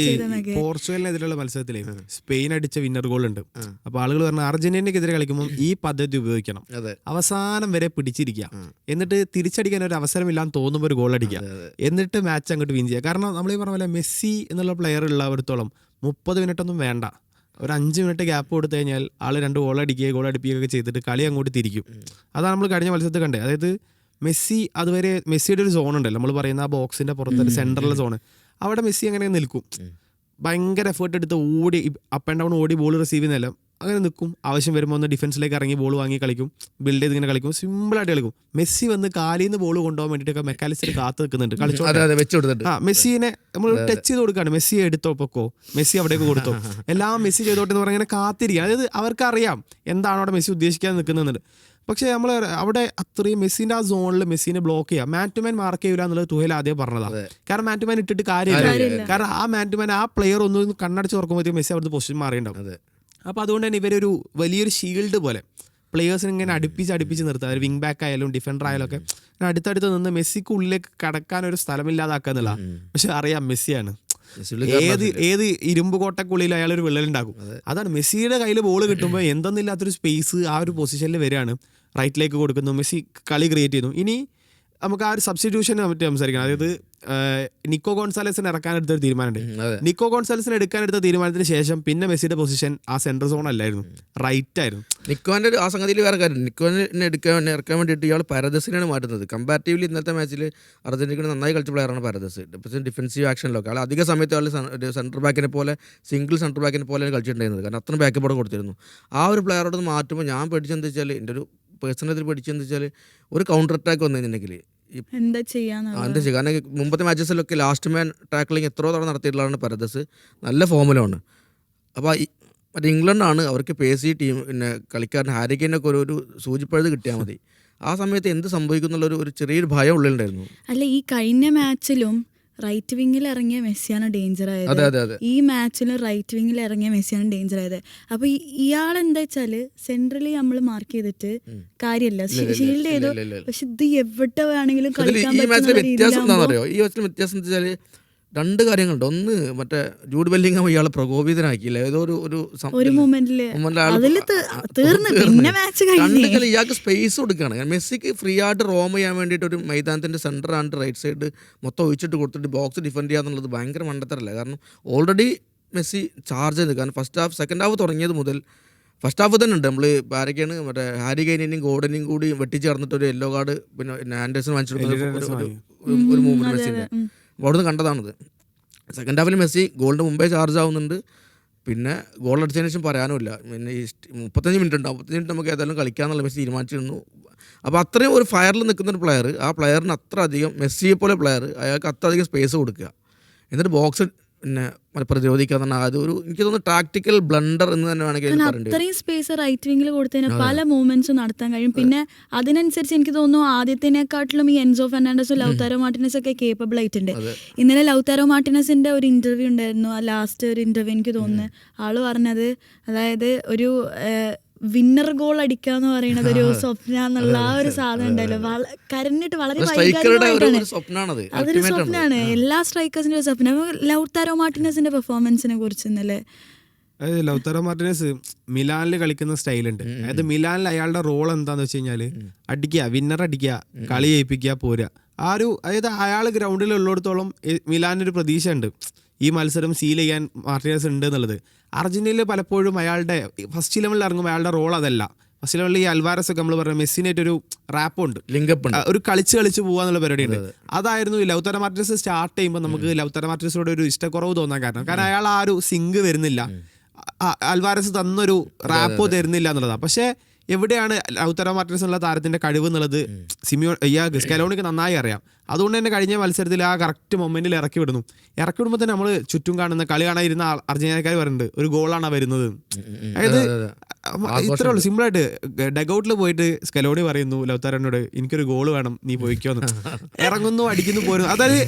C: പോർച്ചുഗലിനെതിരെയുള്ള മത്സരത്തിലേ സ്പെയിൻ അടിച്ച വിന്നർ ഗോൾ ഉണ്ട്. അപ്പോൾ ആളുകൾ പറഞ്ഞു അർജന്റീനക്കെതിരെ കളിക്കുമ്പോൾ ഈ പദ്ധതി ഉപയോഗിക്കണം, അവസാനം വരെ പിടിച്ചിരിക്കുക, എന്നിട്ട് തിരിച്ചടിക്കാൻ ഒരു അവസരമില്ലാന്ന് തോന്നുമ്പോൾ ഒരു ഗോൾ അടിക്കുക, എന്നിട്ട് മാച്ച് അങ്ങോട്ട് വിൻ ചെയ്യുക. കാരണം നമ്മൾ ഈ പറഞ്ഞ പോലെ മെസ്സി എന്നുള്ള പ്ലെയർ ഉള്ളവർത്തോളം 30 മിനിറ്റ് ഒന്നും വേണ്ട, ഒരു 5 മിനിറ്റ് ഗ്യാപ്പ് കൊടുത്തു കഴിഞ്ഞാൽ ആൾ 2 ഗോൾ അടിപ്പിക്കുകയൊക്കെ ചെയ്തിട്ട് കളി അങ്ങോട്ട് തിരിക്കും. അതാണ് നമ്മൾ കഴിഞ്ഞ മത്സരത്തിൽ കണ്ടത്. അതായത് മെസ്സി അതുവരെ മെസ്സിയുടെ ഒരു സോൺ ഉണ്ടല്ലോ, നമ്മൾ പറയുന്ന ആ ബോക്സിന്റെ പുറത്തൊരു സെൻട്രൽ സോണ്, അവിടെ മെസ്സി അങ്ങനെ നിൽക്കും, ഭയങ്കര എഫേർട്ട് എടുത്ത് ഓടി അപ്പ് ആൻഡ് ഡൗൺ ഓടി ബോൾ റിസീവ് ചെയ്യുന്നതല്ല, അങ്ങനെ നിൽക്കും. ആവശ്യം വരുമ്പോൾ ഒന്ന് ഡിഫൻസിലേക്ക് ഇറങ്ങി ബോൾ വാങ്ങി കളിക്കും, ബിൽഡ് ചെയ്ത് ഇങ്ങനെ കളിക്കും, സിമ്പിളായിട്ട് കളിക്കും. മെസ്സി വന്ന് കാലിൽ നിന്ന് ബോൾ കൊണ്ടുപോകാൻ വേണ്ടിയിട്ടൊക്കെ മെക്കാലിസ്റ്റർ കാത്ത് നിൽക്കുന്നുണ്ട്, കളിച്ചോട്ടെ. മെസ്സിനെ നമ്മൾ ടച്ച് ചെയ്ത് കൊടുക്കുകയാണ്, മെസ്സി എടുത്തോ പൊക്കോ, മെസ്സി അവിടേക്ക് കൊടുത്തോ, എല്ലാം മെസ്സി ചെയ്തോട്ടെ എന്ന് പറഞ്ഞാൽ കാത്തിരിക്കുക. അതായത് അവർക്കറിയാം എന്താണ് അവിടെ മെസ്സി ഉദ്ദേശിക്കാൻ നിൽക്കുന്നുണ്ട്. പക്ഷേ നമ്മൾ അവിടെ അത്രയും മെസ്സിൻ്റെ ആ സോണിൽ മെസ്സിനെ ബ്ലോക്ക് ചെയ്യുക, മാൻ ടു മാൻ മാർക്ക് ചെയ്യില്ല എന്നുള്ളത് തുഹൽ ആദ്യം പറഞ്ഞതാണ്. കാരണം മാൻ ടു മാൻ ഇട്ടിട്ട് കാര്യമില്ല, കാരണം ആ മാൻ ടു മാൻ ആ പ്ലെയർ ഒന്ന് കണ്ണടച്ച് തുറക്കുമ്പോഴത്തേക്കും മെസ്സി അവിടുത്തെ പൊസിഷൻ മാറിയിട്ടുണ്ടാവും. അപ്പോൾ അതുകൊണ്ട് തന്നെ ഇവരൊരു വലിയൊരു ഷീൽഡ് പോലെ പ്ലെയേഴ്സിനെ ഇങ്ങനെ അടുപ്പിച്ച് നിർത്തുക, ഒരു വിങ് ബാക്ക് ആയാലും ഡിഫൻഡർ ആയാലും ഒക്കെ അടുത്തടുത്ത് നിന്ന് മെസ്സിക്ക് ഉള്ളിലേക്ക് കടക്കാൻ ഒരു സ്ഥലമില്ലാതാക്കുക എന്നുള്ള. പക്ഷെ അറിയാം മെസ്സിയാണ്, ഏത് ഇരുമ്പ് കോട്ടക്കുള്ളിൽ അയാൾ ഒരു വിള്ളലുണ്ടാക്കും. അതാണ് മെസ്സിയുടെ കയ്യിൽ ബോൾ കിട്ടുമ്പോൾ എന്തെന്നില്ലാത്തൊരു സ്പേസ് ആ ഒരു പൊസിഷനിൽ വരികയാണ്, റൈറ്റിലേക്ക് കൊടുക്കുന്നു, മെസ്സി കളി ക്രിയേറ്റ് ചെയ്യുന്നു. ഇനി നമുക്ക് ആ ഒരു സബ്സ്റ്റിറ്റ്യൂഷനെ പറ്റി സംസാരിക്കണം. അതായത് നിക്കോ ഗോൺസാലസിനെ ഇറക്കാൻ എടുത്തൊരു തീരുമാനമുണ്ട്.
B: അതെ.
C: നിക്കോ ഗോൺസാലസിനെ എടുക്കാനെടുത്ത തീരുമാനത്തിന് ശേഷം പിന്നെ മെസ്സിയുടെ പൊസിഷൻ ആ സെൻട്രൽ സോൺ അല്ലായിരുന്നു, റൈറ്റ് ആയിരുന്നു.
B: നിക്കോന്റെ ആ സംഗതിയിൽ വേറെ കാര്യം, നിക്കോനെ ഇറക്കാൻ വേണ്ടിയിട്ട് ഇയാൾ പരദസിനാണ് മാറ്റുന്നത്. കമ്പാരിറ്റീവ്ലി ഇന്നത്തെ മാച്ചിൽ അർജന്റീന നന്നായി കളിച്ച പ്ലെയറാണ് പരദസ്. ഡിഫൻസീവ് ആക്ഷനിലൊക്കെ ആൾ അധിക സമയത്ത് ആൾ സെൻട്രൽ ബാക്കിനെ പോലെ സിംഗിൾ സെൻട്രൽ ബാക്കിനെ പോലെയാണ് കളിച്ചിട്ടുണ്ടായിരുന്നത്. കാരണം അത്രയും ബാക്കപ്പോടെ കൊടുത്തിരുന്നു. ആ ഒരു പ്ലെയറോട് മാറ്റുമ്പോൾ ഞാൻ പഠിച്ചെന്താ വെച്ചാൽ, എൻ്റെ ഒരു പേഴ്സണൽ പഠിച്ചെന്ന് വെച്ചാൽ, ഒരു കൗണ്ടർ അറ്റാക്ക് വന്നിട്ടുണ്ടെങ്കിൽ
A: എന്താ ചെയ്യാന്ന്
B: എന്താ ചെയ്യുക. കാരണം മുമ്പത്തെ മാച്ചസിലൊക്കെ ലാസ്റ്റ് മാൻ ടാക്ലിങ് എത്രയോ തവണ നടത്തിയിട്ടുള്ളതാണ് പരദസ്. നല്ല ഫോമിലാണ്. അപ്പോൾ മറ്റേ ഇംഗ്ലണ്ടാണ് അവർക്ക് പേസി ടീം, പിന്നെ കളിക്കാരൻ ഹാരി കെയ്നൊക്കെ ഒരു സൂചിപ്പഴുത് കിട്ടിയാൽ മതി. ആ സമയത്ത് എന്ത് സംഭവിക്കും എന്നുള്ളൊരു ചെറിയൊരു ഭയം ഉള്ളിലുണ്ടായിരുന്നു.
A: അല്ല, ഈ കഴിഞ്ഞ മാച്ചിലും റൈറ്റ് വിങ്ങിൽ ഇറങ്ങിയ മെസ്സിയാണ് ഡേഞ്ചർ
B: അതെ
A: ആയത്.
B: അതെ അതെ
A: ഈ മാച്ചിലും റൈറ്റ് വിങ്ങിൽ ഇറങ്ങിയ മെസ്സിയാണ് ഡേഞ്ചർ ആയത്. അപ്പൊ ഇയാൾ എന്താ വെച്ചാല് സെൻട്രലി നമ്മൾ മാർക്ക് ചെയ്തിട്ട് കാര്യമില്ല, ഷീൽഡ് ചെയ്തു. പക്ഷെ ഇത് എവിടെ വേണമെങ്കിലും കളിക്കാൻ
B: ഈ മാച്ചിലെ
A: പറ്റുന്ന
B: വ്യത്യാസം എന്താണെന്ന്
A: രീതിയിലാവുമ്പോ
B: അറിയോ? ഈ മാച്ചിലെ വ്യത്യാസം എന്ന് വെച്ചാൽ രണ്ട് കാര്യങ്ങളുണ്ട്. ഒന്ന്, മറ്റേ ജൂഡ് ബെല്ലിംഗം ഇയാളെ പ്രകോപിതനാക്കിയില്ല ഏതോ
A: ഒരു മൊമെന്റില് അതില് തീർന്ന് പിന്നെ മാച്ച് കഴിഞ്ഞു.
B: കണ്ടില്ല, ഇയാൾക്ക് സ്പേസ് കൊടുക്കുകയാണ്. മെസ്സിക്ക് ഫ്രീ ആയിട്ട് റോം ചെയ്യാൻ വേണ്ടിയിട്ട് ഒരു മൈതാനത്തിൻ്റെ സെൻറ്റർ ആൻഡ് റൈറ്റ് സൈഡ് മൊത്തം ഒഴിച്ചിട്ട് കൊടുത്തിട്ട് ബോക്സ് ഡിഫെൻഡ് ചെയ്യുക എന്നുള്ളത് ഭയങ്കര മണ്ടത്തരല്ല. കാരണം ഓൾറെഡി മെസ്സി ചാർജ് ചെയ്ത്, കാരണം സെക്കൻഡ് ഹാഫ് തുടങ്ങിയത് മുതൽ ഫസ്റ്റ് ഹാഫ് തന്നെ ഉണ്ട്. നമ്മൾ ആരൊക്കെയാണ് മറ്റേ ഹാരി കെയ്നെയും ഗോർഡനെയും കൂടി വെട്ടിച്ചേർന്നിട്ട് ഒരു യെല്ലോ കാർഡ് പിന്നെ ആൻഡേഴ്സൺ വാങ്ങിച്ചിട്ട് ഒരു മൂവ്മെൻറ്റ് മെസ്സിൻ്റെ അവിടുന്ന് കണ്ടതാണിത്. സെക്കൻഡ് ഹാഫിൽ മെസ്സി ഗോളിൻ്റെ മുമ്പേ ചാർജ് ആവുന്നുണ്ട്. പിന്നെ ഗോൾ അടിച്ചതിന് ശേഷം പറയാനുമില്ല. പിന്നെ ഈ 35 മിനിറ്റ് ഉണ്ടാവും, 35 മിനിറ്റ് നമുക്ക് ഏതായാലും കളിക്കാന്നുള്ള മെസ്സി തീരുമാനിച്ചിരുന്നു. അപ്പോൾ അത്രയും ഒരു ഫയറിൽ നിൽക്കുന്ന ഒരു പ്ലെയർ, ആ പ്ലെയറിന് അത്ര അധികം, മെസ്സിയെ പോലെ പ്ലെയർ അയാൾക്ക് അത്ര അധികം സ്പേസ് കൊടുക്കുക, എന്നിട്ട് ബോക്സ് പിന്നെ പ്രതിരോധിക്കുക എന്ന് പറഞ്ഞാൽ അതൊരു, എനിക്ക് തോന്നുന്നു, ടാക്ടിക്കൽ ബ്ലണ്ടർ എന്ന് തന്നെ വേണമെങ്കിൽ പറയേണ്ടി വരും.
A: അത്രയും സ്പേസ് റൈറ്റ് വിങ്ങിൽ കൊടുത്തതിന് പല മൂവ്മെന്റ്സും നടത്താൻ കഴിയും. പിന്നെ അതിനനുസരിച്ച് എനിക്ക് തോന്നുന്നു ആദ്യത്തിനെക്കാട്ടിലും ഈ എൻസോ ഫെർണാണ്ടസും ലൗതാരോ മാർട്ടിനസും ഒക്കെ കേപ്പബിൾ ആയിട്ടുണ്ട്. ഇന്നലെ ലൗതാരോ മാർട്ടിനസിന്റെ ഒരു ഇന്റർവ്യൂ ഉണ്ടായിരുന്നു, ആ ലാസ്റ്റ് ഒരു ഇന്റർവ്യൂ എനിക്ക് തോന്നുന്നു. ആള് പറഞ്ഞത്, അതായത് ഒരു വിന്നർ ഗോൾ അടിക്കാന്ന് പറയുന്നത് ഒരു സ്വപ്ന എന്നുള്ള ആ ഒരു സാധനം ഉണ്ടല്ലോ, കരഞ്ഞിട്ട് വളരെ വൈകാരികമായിട്ടാണ്. അതൊരു സ്വപ്നമാണ്, എല്ലാ സ്ട്രൈക്കേഴ്സിന്റെ ഒരു സ്വപ്നം. ലൗതാരോ മാർട്ടിനസിന്റെ പെർഫോമൻസിനെ കുറിച്ച് ഇന്നലെ,
C: അതായത് ലൗതാരോ മാർട്ടിനസ് മിലാനിൽ കളിക്കുന്ന സ്റ്റൈലുണ്ട്. അതായത് മിലാനിൽ അയാളുടെ റോൾ എന്താന്ന് വെച്ച് കഴിഞ്ഞാല് അടിക്കുക, വിന്നർ അടിക്കുക, കളി ജയിപ്പിക്കുക, പോരുക. ആ ഒരു, അതായത് അയാൾ ഗ്രൗണ്ടിൽ ഉള്ളിടത്തോളം മിലാനൊരു പ്രതീക്ഷ ഉണ്ട് ഈ മത്സരം സീൽ ചെയ്യാൻ മാർട്ടിനസ് ഉണ്ട് എന്നുള്ളത്. അർജന്റീനയിൽ പലപ്പോഴും അയാളുടെ ഫസ്റ്റ് ലെവലിൽ ഇറങ്ങുമ്പോൾ അയാളുടെ റോൾ അതല്ല. ഫസ്റ്റ് ലെവലിൽ ഈ അൽവാരസ് ഒക്കെ നമ്മൾ പറയുന്നത് മെസ്സിനായിട്ടൊരു റാപ്പുണ്ട്, ഒരു കളിച്ച് പോകാന്നുള്ള പരിപാടിയുണ്ട്. അതായിരുന്നു ഈ ലൗതാരോ മാർട്ടിനസ് സ്റ്റാർട്ട് ചെയ്യുമ്പോൾ നമുക്ക് ലൗതാരോ മാർട്ടിനസിനോട് ഒരു ഇഷ്ടക്കുറവ് തോന്നാൻ കാരണം അയാൾ ആ ഒരു സിങ്ക് വരുന്നില്ല, അൽവാരസ് തന്നൊരു റാപ്പോ തരുന്നില്ല എന്നുള്ളതാണ്. പക്ഷേ എവിടെയാണ് ലൗതാരോ മാർട്ടിനസ് എന്നുള്ള താരത്തിന്റെ കഴിവ് എന്നുള്ളത് സ്കലോണിക്ക് നന്നായി അറിയാം. അതുകൊണ്ട് തന്നെ കഴിഞ്ഞ മത്സരത്തിൽ ആ കറക്റ്റ് മൊമെന്റിൽ ഇറക്കി വിടുമ്പോൾ തന്നെ നമ്മൾ ചുറ്റും കാണുന്ന കളി കാണാൻ ഇരുന്ന അർജന്റീനക്കാർ പറയുന്നുണ്ട് ഒരു ഗോളാണ് വരുന്നത്. അതായത് ഇത്രേ ഉള്ളൂ, സിമ്പിളായിട്ട് ഡഗൌട്ടിൽ പോയിട്ട് സ്കലോണി പറയുന്നു ലൗതാരോനോട്, എനിക്കൊരു ഗോൾ വേണം, നീ പോയിക്കോന്ന്. ഇറങ്ങുന്നു, അടിക്കുന്നു, പോരുന്നു. അതായത്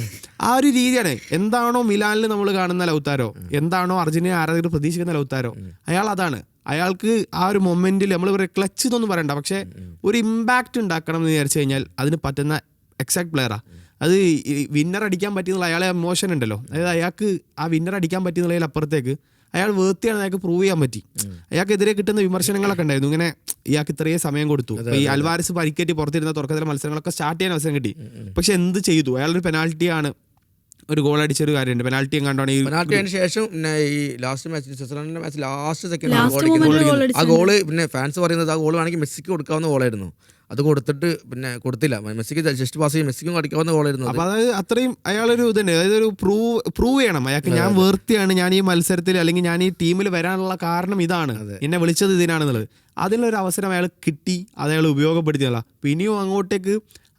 C: ആ ഒരു രീതിയാണ്. എന്താണോ മിലാനിൽ നമ്മൾ കാണുന്ന ലൗതാരോ, എന്താണോ അർജന്റീന ആരാധകർ പ്രതീക്ഷിക്കുന്ന ലൗതാരോ, അയാൾ അതാണ്. അയാൾക്ക് ആ ഒരു മൊമെന്റിൽ നമ്മൾ പറയുക ക്ലച്ച് എന്നൊന്നും പറയണ്ട, പക്ഷെ ഒരു ഇമ്പാക്റ്റ് ഉണ്ടാക്കണം എന്ന് വിചാരിച്ചു കഴിഞ്ഞാൽ അതിന് പറ്റുന്ന എക്സാക്ട് പ്ലെയറാ. അത് വിന്നർ അടിക്കാൻ പറ്റിയെന്നുള്ള അയാളെ എമോഷൻ ഉണ്ടല്ലോ, അതായത് അയാൾക്ക് ആ വിന്നർ അടിക്കാൻ പറ്റിയെന്നുള്ളതിൽ അപ്പുറത്തേക്ക് അയാൾ വേർത്തിയാണ്, അയാൾക്ക് പ്രൂവ് ചെയ്യാൻ പറ്റി. അയാൾക്കെതിരെ കിട്ടുന്ന വിമർശനങ്ങളൊക്കെ ഉണ്ടായിരുന്നു, ഇങ്ങനെ ഇയാൾക്ക് ഇത്രയും സമയം കൊടുത്തു, ഈ അൽവാരസ് പരിക്കേറ്റി പുറത്തിരുന്ന തുടക്കത്തിലെ മത്സരങ്ങളൊക്കെ സ്റ്റാർട്ട് ചെയ്യാൻ അവസരം കിട്ടി, പക്ഷെ എന്ത് ചെയ്തു, അയാളൊരു പെനാൽറ്റിയാണ്, ഒരു ഗോൾ അടിച്ചൊരു കാര്യമുണ്ട്, പെനാൽറ്റി കണ്ടാണ്.
B: പെനാൽറ്റി അതിന് ശേഷം പിന്നെ ഈ ലാസ്റ്റ് മാച്ച് സ്വിറ്റ്സർലൻഡിന്റെ മാച്ച് ലാസ്റ്റ് സെക്കൻഡ് ആ ഗോള്, പിന്നെ ഫാൻസ് പറയുന്നത് ആ ഗോൾ വേണമെങ്കിൽ മെസ്സിക്ക് കൊടുക്കാവുന്ന ഗോളായിരുന്നു, അത് കൊടുത്തിട്ട് പിന്നെ കൊടുത്തില്ല. മെസ്സിക്ക് ജസ്റ്റ് പാസ് ചെയ്യും, മെസ്സിക്കും അടിക്കാവുന്ന ഗോളായിരുന്നു.
C: അപ്പൊ അതായത് അത്രയും അയാളൊരു ഇതുണ്ട്, അതായത് ഒരു പ്രൂവ് ചെയ്യണം അയാൾക്ക്, ഞാൻ വേർത്തിയാണ്, ഞാൻ ഈ മത്സരത്തിൽ അല്ലെങ്കിൽ ഞാൻ ഈ ടീമിൽ വരാനുള്ള കാരണം ഇതാണ്, എന്നെ വിളിച്ചത് ഇതിനാണെന്നുള്ളത്. അതിനുള്ളൊരു അവസരം അയാൾ കിട്ടി, അത് അയാൾ ഉപയോഗപ്പെടുത്തിയല്ല. പിന്നെയും അങ്ങോട്ടേക്ക്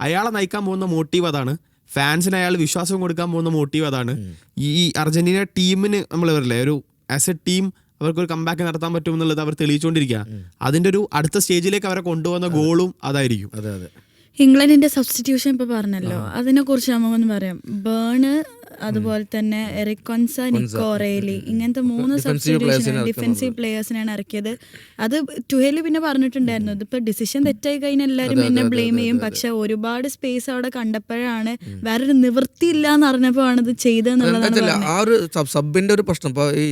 C: അയാളെ നയിക്കാൻ പോകുന്ന മോട്ടീവ് അതാണ്, ഫാൻസിന് അയാൾ വിശ്വാസം കൊടുക്കാൻ പോകുന്ന മോട്ടീവ് അതാണ്. ഈ അർജന്റീന ടീമിന് നമ്മൾ പറയില്ലേ, ഒരു ആസ് എ ടീം അവർക്കൊരു കംബാക്ക് നടത്താൻ പറ്റും എന്നുള്ളത് അവർ തെളിയിച്ചുകൊണ്ടിരിക്കുക. അതിന്റെ ഒരു അടുത്ത സ്റ്റേജിലേക്ക് അവരെ കൊണ്ടുപോകുന്ന ഗോളും അതായിരിക്കും.
A: ഇംഗ്ലണ്ടിന്റെ സബ്സ്റ്റിറ്റ്യൂഷൻ ഇപ്പൊ പറഞ്ഞല്ലോ, അതിനെ കുറിച്ച് നമുക്കൊന്ന് പറയാം. ബേണ്, അതുപോലെ തന്നെ എറിക് കൊൻസ, നിക്കോ റെയ്ലി, ഇങ്ങനത്തെ 3 സബ്സ്റ്റിറ്റ്യൂഷൻ ഡിഫൻസീവ് പ്ലേയേഴ്സിനാണ് ഇറക്കിയത്. അത് ടുഹേലി പിന്നെ പറഞ്ഞിട്ടുണ്ടായിരുന്നു, ഇതിപ്പോ ഡിസിഷൻ തെറ്റായി കഴിഞ്ഞാൽ എല്ലാവരും എന്നെ ബ്ലെയിം ചെയ്യും, പക്ഷെ ഒരുപാട് സ്പേസ് അവിടെ കണ്ടപ്പോഴാണ്, വേറൊരു നിവൃത്തിയില്ല എന്ന് അറിഞ്ഞപ്പോഴാണ് ഇത് ചെയ്തതെന്നുള്ളതാണ്.
B: ആ ഒരു സബിന്റെ ഒരു പ്രശ്നം ഇപ്പോൾ ഈ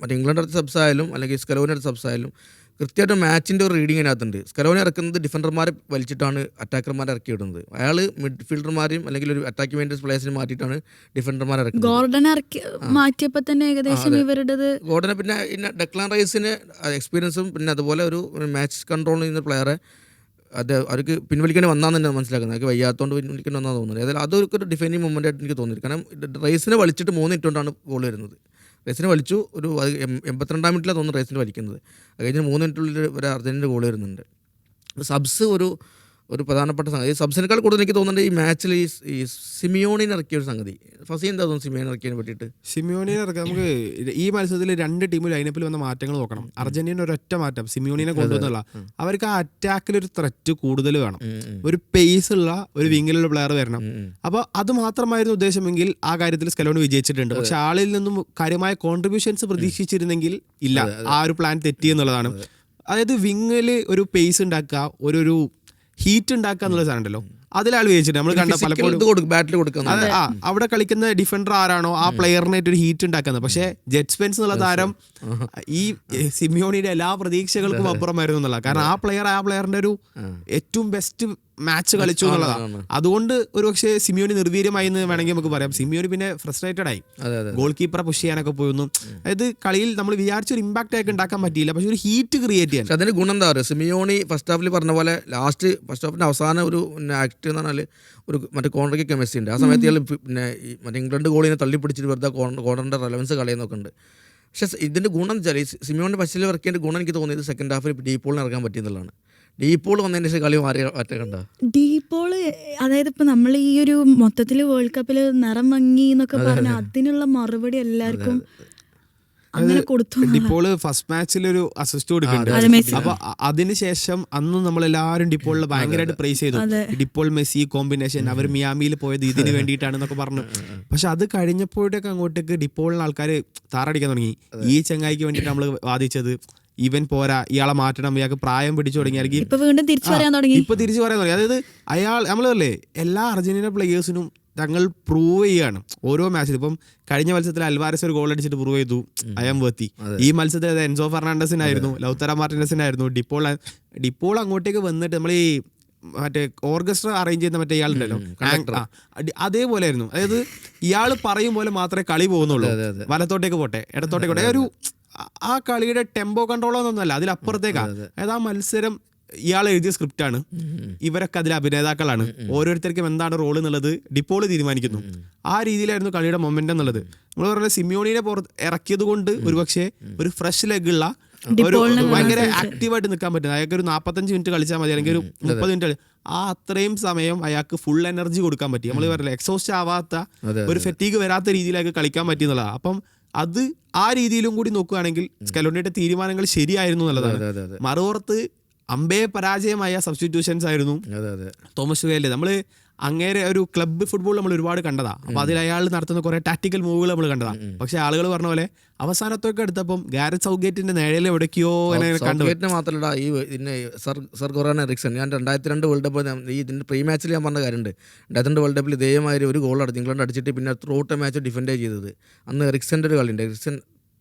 B: മറ്റേ ഇംഗ്ലണ്ട് അടുത്ത സബ്സ് ആയാലും അല്ലെങ്കിൽ സ്കലോവിന്റെ അടുത്ത സബ്സ് ആയാലും കൃത്യമായിട്ട് മാച്ചിൻ്റെ ഒരു റീഡിങ് അതിനകത്തുണ്ട്. സ്കലോണി ഇറക്കുന്നത് ഡിഫൻഡർമാരെ വലിച്ചിട്ടാണ് അറ്റാക്കർമാരെ ഇറക്കി വിടുന്നത്. അയാൾ മിഡ്ഫീൽഡർമാരെയും അല്ലെങ്കിൽ ഒരു അറ്റാക്കിംഗ് വേണ്ടി പ്ലേയേഴ്സിനെ മാറ്റിയിട്ടാണ് ഡിഫൻഡർമാരെ ഇറക്കുന്നത്.
A: ഗോർഡൻ മാറ്റിയപ്പോൾ തന്നെ ഏകദേശം ഇവരുടേത്
B: ഗോർഡനെ പിന്നെ ഡെക്ലാൻ റൈസിന് എക്സ്പീരിയൻസും പിന്നെ അതുപോലെ ഒരു മാച്ച് കൺട്രോൾ ചെയ്യുന്ന പ്ലെയറെ അവർക്ക് പിൻവലിക്കേണ്ടി വന്നാന്ന് തന്നെ മനസ്സിലാക്കുന്നത്. അവർക്ക് വയ്യാത്തതുകൊണ്ട് പിൻവലിക്കേണ്ടി വന്നാൽ തോന്നുന്നത്. ഏതായാലും അതൊരു ഡിഫൈനിങ് മൊമെൻ്റ് ആയിട്ട് എനിക്ക് തോന്നി. കാരണം റൈസിനെ വലിച്ചിട്ട് 3 മിനിറ്റ് കൊണ്ടാണ് ഗോൾ വരുന്നത്. റേസിനെ വലിച്ചു ഒരു 82-ാം മിനിറ്റിലാണ് തോന്നുന്നു റേസിന് വലിക്കുന്നത്. അത് കഴിഞ്ഞ് 3 മിനിറ്റുള്ളിൽ ഒരു അർജൻറ്റീന ഗോൾ വരുന്നുണ്ട്. സബ്സ് ഒരു പ്രധാനപ്പെട്ട സംഗതി. സബ്സിനേക്കാൾ കൂടുതൽ എനിക്ക് തോന്നുന്നുണ്ട് ഈ മാച്ചിൽ ഈ സിമിയോണിനെ ഇറക്കിയ ഒരു സംഗതി. ഫസി എന്താ തോന്നുന്നു സിമിയോനെ ഇറക്കിയതിനെ പറ്റിയിട്ട്?
C: സിമിയോണിനെ ഇറക്കാം. നമുക്ക് ഈ മത്സരത്തിൽ 2 ടീം ലൈനപ്പിൽ വന്ന മാറ്റങ്ങൾ നോക്കണം. അർജന്റീന ഒരൊറ്റ മാറ്റം സിമിയോണിനെ കൊണ്ടുവന്നുള്ള, അവർക്ക് ആ അറ്റാക്കിൽ ഒരു ത്രെറ്റ് കൂടുതൽ വേണം, ഒരു പേസ് ഉള്ള ഒരു വിങ്ങിലുള്ള പ്ലെയർ വരണം. അപ്പോൾ അത് മാത്രമായിരുന്നു ഉദ്ദേശമെങ്കിൽ ആ കാര്യത്തിൽ സ്കലോണി വിജയിച്ചിട്ടുണ്ട്. പക്ഷെ ആളിൽ നിന്നും കാര്യമായ കോൺട്രിബ്യൂഷൻസ് പ്രതീക്ഷിച്ചിരുന്നെങ്കിൽ ഇല്ല, ആ ഒരു പ്ലാൻ തെറ്റി എന്നുള്ളതാണ്. അതായത് വിങ്ങിൽ ഒരു പേസ് ഉണ്ടാക്കുക, ഒരു ഹീറ്റ് ഉണ്ടാക്കുക എന്നുള്ള സാധനം ഉണ്ടല്ലോ, അതിലാൾ വിജയിച്ചിട്ട് നമ്മൾ കണ്ട പലപ്പോഴും അവിടെ കളിക്കുന്ന ഡിഫൻഡർ ആരാണോ ആ പ്ലെയറിനായിട്ട് ഒരു ഹീറ്റ് ഉണ്ടാക്കുന്നത്. പക്ഷെ ജെറ്റ് സ്പെൻസ് എന്നുള്ള താരം ഈ സിമിയോണിയുടെ എല്ലാ പ്രതീക്ഷകൾക്കും അപ്പുറമായിരുന്നു എന്നുള്ള. കാരണം ആ പ്ലെയറിന്റെ ഒരു ഏറ്റവും ബെസ്റ്റ് മാച്ച് കളിച്ചു എന്നുള്ളതാണ്. അതുകൊണ്ട് ഒരു പക്ഷേ സിമിയോണി നിർവീര്യമായി എന്ന് വേണമെങ്കിൽ നമുക്ക് പറയാം. സിമിയോണി പിന്നെ ഫ്രസ്ട്രേറ്റഡ് ആയി, ഗോൾ കീപ്പറെ പുഷ് ചെയ്യാനൊക്കെ പോയിരുന്നു. അതായത് കളിയിൽ നമ്മൾ വിചാരിച്ച ഒരു ഇമ്പാക്റ്റ് ആയിട്ട് ഉണ്ടാക്കാൻ പറ്റിയില്ല, പക്ഷെ ഒരു ഹീറ്റ് ക്രിയേറ്റ് ചെയ്യാൻ.
B: അതിന് ഗുണം എന്താ പറയുക, സിമിയോണി ഫസ്റ്റ് ഹാഫിൽ പറഞ്ഞ പോലെ ഫസ്റ്റ് ഹാഫിന്റെ അവസാനം ഒരു ആക്ട് എന്ന് പറഞ്ഞാൽ ഒരു മറ്റേ കോർണറിക്ക് മെസ്സി ഉണ്ട്. ആ സമയത്ത് ഇയാൾ പിന്നെ മറ്റേ ഇംഗ്ലണ്ട് ഗോളിനെ തള്ളിപ്പിടിച്ചിട്ട് വെറുതെ കോർണറിന്റെ റെലവൻസ് കളയുന്നൊക്കെ ഉണ്ട്. പക്ഷേ ഇതിന്റെ ഗുണം എന്ന് വെച്ചാൽ സിമിയോണിന്റെ ഫസ്റ്റിൽ വർക്ക് ചെയ്യേണ്ട ഗുണം എനിക്ക് തോന്നിയത് സെക്കൻഡ് ഹാഫിൽ ഡീപ്പോളിന് ഇറങ്ങാൻ പറ്റിയെന്നുള്ളതാണ്. ഡീപോൾ വന്നതിന് ശേഷം കളി മാറ്റേണ്ട.
A: ഡീപോള് അതായത് ഇപ്പൊ നമ്മൾ ഈ ഒരു മൊത്തത്തില് വേൾഡ് കപ്പിൽ നിറം മങ്ങി എന്നൊക്കെ പറഞ്ഞ അതിനുള്ള മറുപടി എല്ലാവർക്കും അങ്ങനെ കൊടുത്തു.
C: ഡിപ്പോള് ഫസ്റ്റ് മാച്ചിൽ ഒരു അസിസ്റ്റ് കൊടുക്കുന്നുണ്ട്. അപ്പൊ അതിനുശേഷം അന്ന് നമ്മളെല്ലാവരും ഡിപ്പോളിൽ ഭയങ്കരമായിട്ട് പ്രൈസ് ചെയ്തു. ഡിപ്പോൾ മെസ്സി കോമ്പിനേഷൻ, അവർ മിയാമിയിൽ പോയത് ഇതിന് വേണ്ടിയിട്ടാണെന്നൊക്കെ പറഞ്ഞു. പക്ഷെ അത് കഴിഞ്ഞപ്പോഴേക്ക് അങ്ങോട്ടേക്ക് ഡിപ്പോളിന് ആൾക്കാർ താറടിക്കാൻ തുടങ്ങി. ഈ ചങ്ങായിക്ക് വേണ്ടിയിട്ട് നമ്മൾ വാദിച്ചത് ഇവൻ പോരാ, ഇയാളെ മാറ്റണം, ഇയാൾക്ക് പ്രായം പിടിച്ചു തുടങ്ങിയായിരിക്കും ഇപ്പൊ തിരിച്ചു പറയാൻ തുടങ്ങി. അതായത് അയാൾ നമ്മളല്ലേ എല്ലാ അർജന്റീന പ്ലേയേഴ്സിനും തങ്ങൾ പ്രൂവ് ചെയ്യാണ് ഓരോ മാച്ചിലും. ഇപ്പം കഴിഞ്ഞ മത്സരത്തിൽ അൽവാരസ് ഒരു ഗോൾ അടിച്ചിട്ട് പ്രൂവ് ചെയ്തു അയാം വേത്തി. ഈ മത്സരത്തിൽ എൻസോ ഫെർണാണ്ടസിനായിരുന്നു, ലൗത്തറ മാർട്ടിനസിനായിരുന്നു. ഡിപ്പോൾ അങ്ങോട്ടേക്ക് വന്നിട്ട് നമ്മൾ ഈ മറ്റേ ഓർക്കസ്ട്ര അറേഞ്ച് ചെയ്യുന്ന മറ്റേ ഇയാളുണ്ടല്ലോ, അതേപോലെ ആയിരുന്നു. അതായത് ഇയാൾ പറയും പോലെ മാത്രമേ കളി പോകുന്നുള്ളൂ. വലത്തോട്ടേക്ക് പോട്ടെ, ഇടത്തോട്ടേക്ക് പോട്ടെ, ഒരു ആ കളിയുടെ ടെമ്പോ കൺട്രോളൊന്നുമല്ല, അതിലപ്പുറത്തേക്കാ. അതായത് ആ മത്സരം ഇയാൾ എഴുതിയ സ്ക്രിപ്റ്റാണ്, ഇവരൊക്കെ അതിലെ അഭിനേതാക്കളാണ്, ഓരോരുത്തർക്കും എന്താണ് റോൾ എന്നുള്ളത് ഡിപ്പോൾ തീരുമാനിക്കുന്നു. ആ രീതിയിലായിരുന്നു കളിയുടെ മൊമെന്റം എന്നുള്ളത്. നമ്മൾ പറഞ്ഞ സിമിയോണിനെ ഇറക്കിയത് കൊണ്ട് ഒരുപക്ഷെ ഒരു ഫ്രഷ് ലെഗുള്ള ഭയങ്കര ആക്റ്റീവായിട്ട് നിൽക്കാൻ പറ്റും. അയാൾക്ക് ഒരു 45 മിനിറ്റ് കളിച്ചാൽ മതി, അല്ലെങ്കിൽ ഒരു 30 മിനിറ്റ് ആ അത്രയും സമയം അയാൾക്ക് ഫുൾ എനർജി കൊടുക്കാൻ പറ്റി. നമ്മൾ പറഞ്ഞില്ല എക്സോസ്റ്റ് ആവാത്ത ഒരു ഫെറ്റീഗ് വരാത്ത രീതിയിലേക്ക് കളിക്കാൻ പറ്റി എന്നുള്ളതാണ്. അപ്പം അത് ആ രീതിയിലും കൂടി നോക്കുകയാണെങ്കിൽ സ്കലോണിയുടെ തീരുമാനങ്ങൾ ശരിയായിരുന്നു എന്നുള്ളതാണ്. മറുപുറത്ത് അമ്പേ പരാജയമായ സബ്സ്റ്റിറ്റ്യൂഷൻസ് ആയിരുന്നു തോമസ് ടുഖേലിന്റെ. നമ്മൾ അങ്ങേരെ ഒരു ക്ലബ്ബ് ഫുട്ബോൾ നമ്മൾ ഒരുപാട് കണ്ടതാ. അപ്പൊ അതിൽ അയാൾ നടത്തുന്ന കുറെ ടാക്ടിക്കൽ മൂവുകൾ നമ്മൾ കണ്ടതാ. പക്ഷെ ആളുകൾ പറഞ്ഞ പോലെ അവസാനത്തൊക്കെ എടുത്തപ്പം ഗാരറ്റ് സൗഗേറ്റിന്റെ നേഴയിൽ എവിടേക്കോ
B: കണ്ടു. മാത്രമല്ല ഈ ഇതിന്റെ സർ ഗൊറാൻ എറിക്സൺ, ഞാൻ 2002 വേൾഡ് കപ്പ് ഇതിന്റെ പ്രീ മാച്ചിൽ ഞാൻ പറഞ്ഞ കാര്യമുണ്ട്. 2002 വേൾഡ് കപ്പിൽ ഇതേമാതിരി ഒരു ഗോൾ ഇംഗ്ലണ്ട് അടിച്ചിട്ട് പിന്നെ ത്രൂട്ട് മാച്ച് ഡിഫെൻഡ് ചെയ്തത്. അന്ന് എറിക്സന്റെ ഒരു കളിയുണ്ട്. എറിക്സൺ